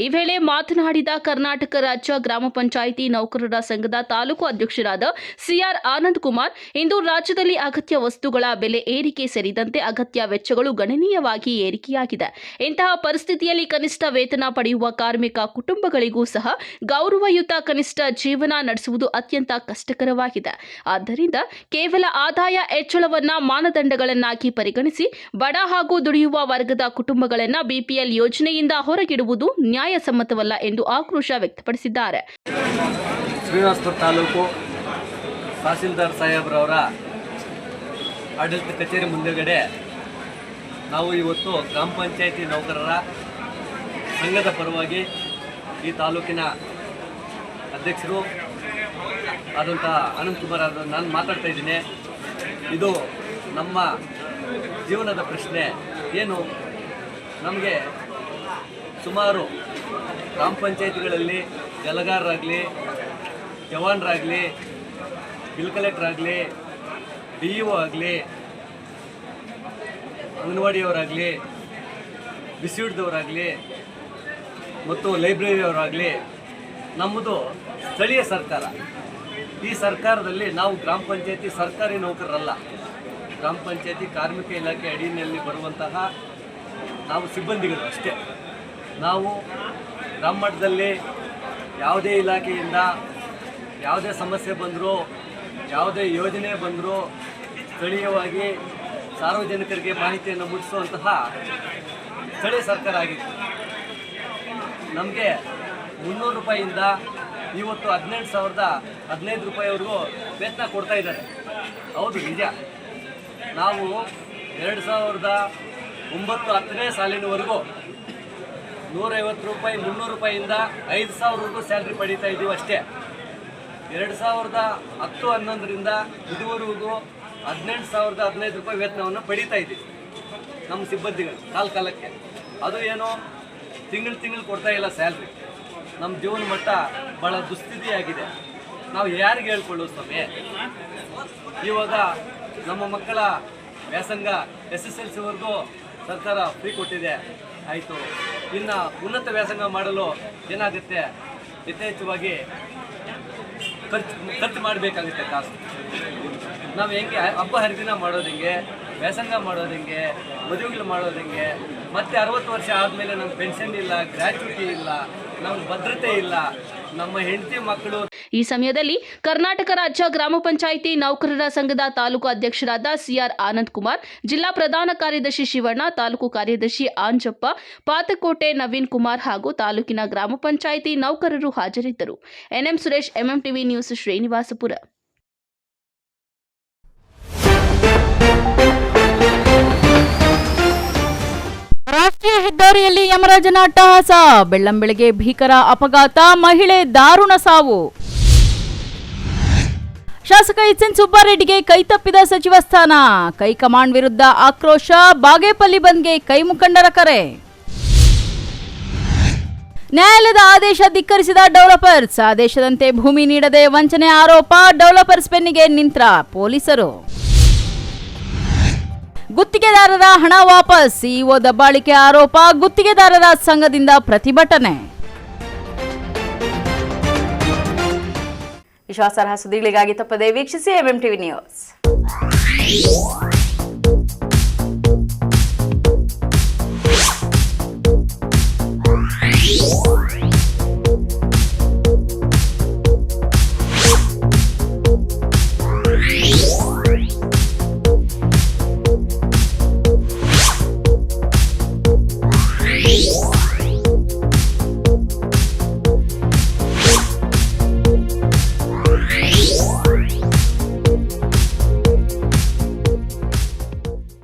ಈ ವೇಳೆ ಮಾತನಾಡಿದ ಕರ್ನಾಟಕ ರಾಜ್ಯ ಗ್ರಾಮ ಪಂಚಾಯಿತಿ ನೌಕರರ ಸಂಘದ ತಾಲೂಕು ಅಧ್ಯಕ್ಷರಾದ ಸಿಆರ್ ಆನಂದ್ ಕುಮಾರ್, ಇಂದು ರಾಜ್ಯದಲ್ಲಿ ಅಗತ್ಯ ವಸ್ತುಗಳ ಬೆಲೆ ಏರಿಕೆ ಸೇರಿದಂತೆ ಅಗತ್ಯ ವೆಚ್ಚಗಳು ಗಣನೀಯವಾಗಿ ಏರಿಕೆಯಾಗಿದೆ. ಇಂತಹ ಪರಿಸ್ಥಿತಿಯಲ್ಲಿ ಕನಿಷ್ಠ ವೇತನ ಪಡೆಯುವ ಕಾರ್ಮಿಕ ಕುಟುಂಬಗಳಿಗೂ ಸಹ ಗೌರವಯುತ ಕನಿಷ್ಠ ಜೀವನ ನಡೆಸುವುದು ಅತ್ಯಂತ ಕಷ್ಟಕರವಾಗಿದೆ. ಆದ್ದರಿಂದ ಕೇವಲ ಆದಾಯ ಹೆಚ್ಚಳವನ್ನ ಮಾನದಂಡಗಳನ್ನಾಗಿ ಪರಿಗಣಿಸಿ ಬಡ ಹಾಗೂ ದುಡಿಯುವ ವರ್ಗದ ಕುಟುಂಬಗಳನ್ನ ಬಿಪಿಎಲ್ ಯೋಜನೆಯಿಂದ ಹೊರಗಿಡುವುದು ನ್ಯಾಯಸಮ್ಮತವಲ್ಲ ಎಂದು ಆಕ್ರೋಶ ವ್ಯಕ್ತಪಡಿಸಿದ್ದಾರೆ. ಶ್ರೀನಿವಾಸಪುರ ತಾಲೂಕು ತಹಸೀಲ್ದಾರ್ ಸಾಹೇಬ್ರವರ ಆಡಳಿತ ಕಚೇರಿ ಮುಂದೆಗಡೆ ನಾವು ಇವತ್ತು ಗ್ರಾಮ ಪಂಚಾಯಿತಿ ನೌಕರರ ಸಂಘದ ಪರವಾಗಿ ಈ ತಾಲೂಕಿನ ಅಧ್ಯಕ್ಷರು ಆದಂಥ ಅನಂತ್ ಕುಮಾರ್ ಅವರು ನಾನು ಮಾತಾಡ್ತಾ ಇದ್ದೀನಿ. ಇದು ನಮ್ಮ ಜೀವನದ ಪ್ರಶ್ನೆ. ಏನು ನಮಗೆ ಸುಮಾರು ಗ್ರಾಮ ಪಂಚಾಯಿತಿಗಳಲ್ಲಿ ಜಲಗಾರರಾಗಲಿ, ಜವಾನರಾಗಲಿ, ಬಿಲ್ ಕಲೆಕ್ಟರ್ ಆಗಲಿ, DEO ಆಗಲಿ, ಅಂಗನವಾಡಿಯವರಾಗಲಿ, ಬಿಸಿಯೂಟದವರಾಗಲಿ ಮತ್ತು ಲೈಬ್ರರಿಯವರಾಗಲಿ ನಮ್ಮದು ಸ್ಥಳೀಯ ಸರ್ಕಾರ. ಈ ಸರ್ಕಾರದಲ್ಲಿ ನಾವು ಗ್ರಾಮ ಪಂಚಾಯಿತಿ ಸರ್ಕಾರಿ ನೌಕರರಲ್ಲ. ಗ್ರಾಮ ಪಂಚಾಯಿತಿ ಕಾರ್ಮಿಕ ಇಲಾಖೆ ಅಡಿಯಲ್ಲಿ ಬರುವಂತಹ ನಾವು ಸಿಬ್ಬಂದಿಗಳು ಅಷ್ಟೇ. ನಾವು ಗ್ರಾಮ ಮಟ್ಟದಲ್ಲಿ ಯಾವುದೇ ಇಲಾಖೆಯಿಂದ ಯಾವುದೇ ಸಮಸ್ಯೆ ಬಂದರೂ, ಯಾವುದೇ ಯೋಜನೆ ಬಂದರೂ ಸ್ಥಳೀಯವಾಗಿ ಸಾರ್ವಜನಿಕರಿಗೆ ಮಾಹಿತಿಯನ್ನು ಮುಟ್ಟಿಸುವಂತಹ ಸ್ಥಳೀಯ ಸರ್ಕಾರ ಆಗಿದೆ. ನಮಗೆ 300 ರೂಪಾಯಿಯಿಂದ ಇವತ್ತು 18,015 ರೂಪಾಯಿವರೆಗೂ ವೇತನ ಕೊಡ್ತಾ ಇದ್ದಾರೆ. ಹೌದು, ನಿಜ. ನಾವು 2009-10ನೇ ಸಾಲಿನವರೆಗೂ 150 ರೂಪಾಯಿ, 300 ರೂಪಾಯಿಯಿಂದ 5,000ವರೆಗೂ ಸ್ಯಾಲ್ರಿ ಪಡೀತಾ ಇದ್ದೀವಿ ಅಷ್ಟೇ. 2010-11ರಿಂದ ಇದುವರೆಗೂ 18,015 ರೂಪಾಯಿ ವೇತನವನ್ನು ಪಡೀತಾ ಇದ್ದೀವಿ ನಮ್ಮ ಸಿಬ್ಬಂದಿಗಳು ಕಾಲಕ್ಕೆ. ಅದು ಏನೋ ತಿಂಗಳು ಕೊಡ್ತಾ ಇಲ್ಲ ಸ್ಯಾಲ್ರಿ. ನಮ್ಮ ಜೀವನ ಮಟ್ಟ ಭಾಳ ದುಸ್ಥಿತಿಯಾಗಿದೆ. ನಾವು ಯಾರಿಗೆ ಹೇಳ್ಕೊಳ್ಳೋದು ಸ್ವಾಮಿ? ಇವಾಗ ನಮ್ಮ ಮಕ್ಕಳ ವ್ಯಾಸಂಗ SSLCವರೆಗೂ ಸರ್ಕಾರ ಫ್ರೀ ಕೊಟ್ಟಿದೆ, ಆಯಿತು. ಇನ್ನು ಉನ್ನತ ವ್ಯಾಸಂಗ ಮಾಡಲು ಏನಾಗುತ್ತೆ, ಯಥೇಚ್ಛವಾಗಿ ಖರ್ಚು ಮಾಡಬೇಕಾಗುತ್ತೆ ಕಾಸು. ನಾವು ಹೆಂಗೆ ಹಬ್ಬ ಹರಿದಿನ ಮಾಡೋದು ಹೆಂಗೆ, ವ್ಯಾಸಂಗ ಮಾಡೋದು ಹೆಂಗೆ, ಮದುವೆಗಳು ಮಾಡೋದು ಹೆಂಗೆ, ಮತ್ತೆ 60 ವರ್ಷ ಆದಮೇಲೆ ನಮ್ಗೆ ಪೆನ್ಷನ್ ಇಲ್ಲ, ಗ್ರ್ಯಾಚ್ಯುಟಿ ಇಲ್ಲ, ನಮ್ಗೆ ಭದ್ರತೆ ಇಲ್ಲ, ನಮ್ಮ ಹೆಂಡತಿ ಮಕ್ಕಳು. ಈ ಸಮಯದಲ್ಲಿ ಕರ್ನಾಟಕ ರಾಜ್ಯ ಗ್ರಾಮ ಪಂಚಾಯಿತಿ ನೌಕರರ ಸಂಘದ ತಾಲೂಕು ಅಧ್ಯಕ್ಷರಾದ ಸಿಆರ್ ಆನಂದ್ ಕುಮಾರ್, ಜಿಲ್ಲಾ ಪ್ರಧಾನ ಕಾರ್ಯದರ್ಶಿ ಶಿವಣ್ಣ, ತಾಲೂಕು ಕಾರ್ಯದರ್ಶಿ ಆಂಜಪ್ಪ, ಪಾತಕೋಟೆ ನವೀನ್ ಕುಮಾರ್ ಹಾಗೂ ತಾಲೂಕಿನ ಗ್ರಾಮ ಪಂಚಾಯಿತಿ ನೌಕರರು ಹಾಜರಿದ್ದರು. NM Suresh, MMTV news, Srinivaspur. ರಾಷ್ಟ್ರೀಯ ಹೆದ್ದಾರಿಯಲ್ಲಿ ಯಮರಾಜನ ಅಟ್ಟಹಾಸ, ಬೆಳ್ಳಂಬೆಳಗ್ಗೆ ಭೀಕರ ಅಪಘಾತ, ಮಹಿಳೆ ದಾರುಣ ಸಾವು. ಶಾಸಕ HN ಸುಬ್ಬಾರೆಡ್ಡಿಗೆ ಕೈತಪ್ಪಿದ ಸಚಿವ ಸ್ಥಾನ, ಕೈಕಮಾಂಡ್ ವಿರುದ್ಧ ಆಕ್ರೋಶ, ಬಾಗೇಪಲ್ಲಿ ಬಂದ್ಗೆ ಕೈ ಮುಖಂಡರ ಕರೆ. ನ್ಯಾಯಾಲಯದ ಆದೇಶ ಧಿಕ್ಕರಿಸಿದ ಡೆವಲಪರ್ಸ್, ಆದೇಶದಂತೆ ಭೂಮಿ ನೀಡದೆ ವಂಚನೆ ಆರೋಪ, ಡೆವಲಪರ್ಸ್ ಬೆನ್ನಿಗೆ ನಿಂತ್ರ ಪೊಲೀಸರು. ಗುತ್ತಿಗೆದಾರರ ಹಣ ವಾಪಸ್, ಸಿಇಒ ದಬ್ಬಾಳಿಕೆ ಆರೋಪ, ಗುತ್ತಿಗೆದಾರರ ಸಂಘದಿಂದ ಪ್ರತಿಭಟನೆ. ವಿಶ್ವಾಸಾರ್ಹ ಸುದ್ದಿಗಳಿಗಾಗಿ ತಪ್ಪದೆ ವೀಕ್ಷಿಸಿ MMTV ನ್ಯೂಸ್.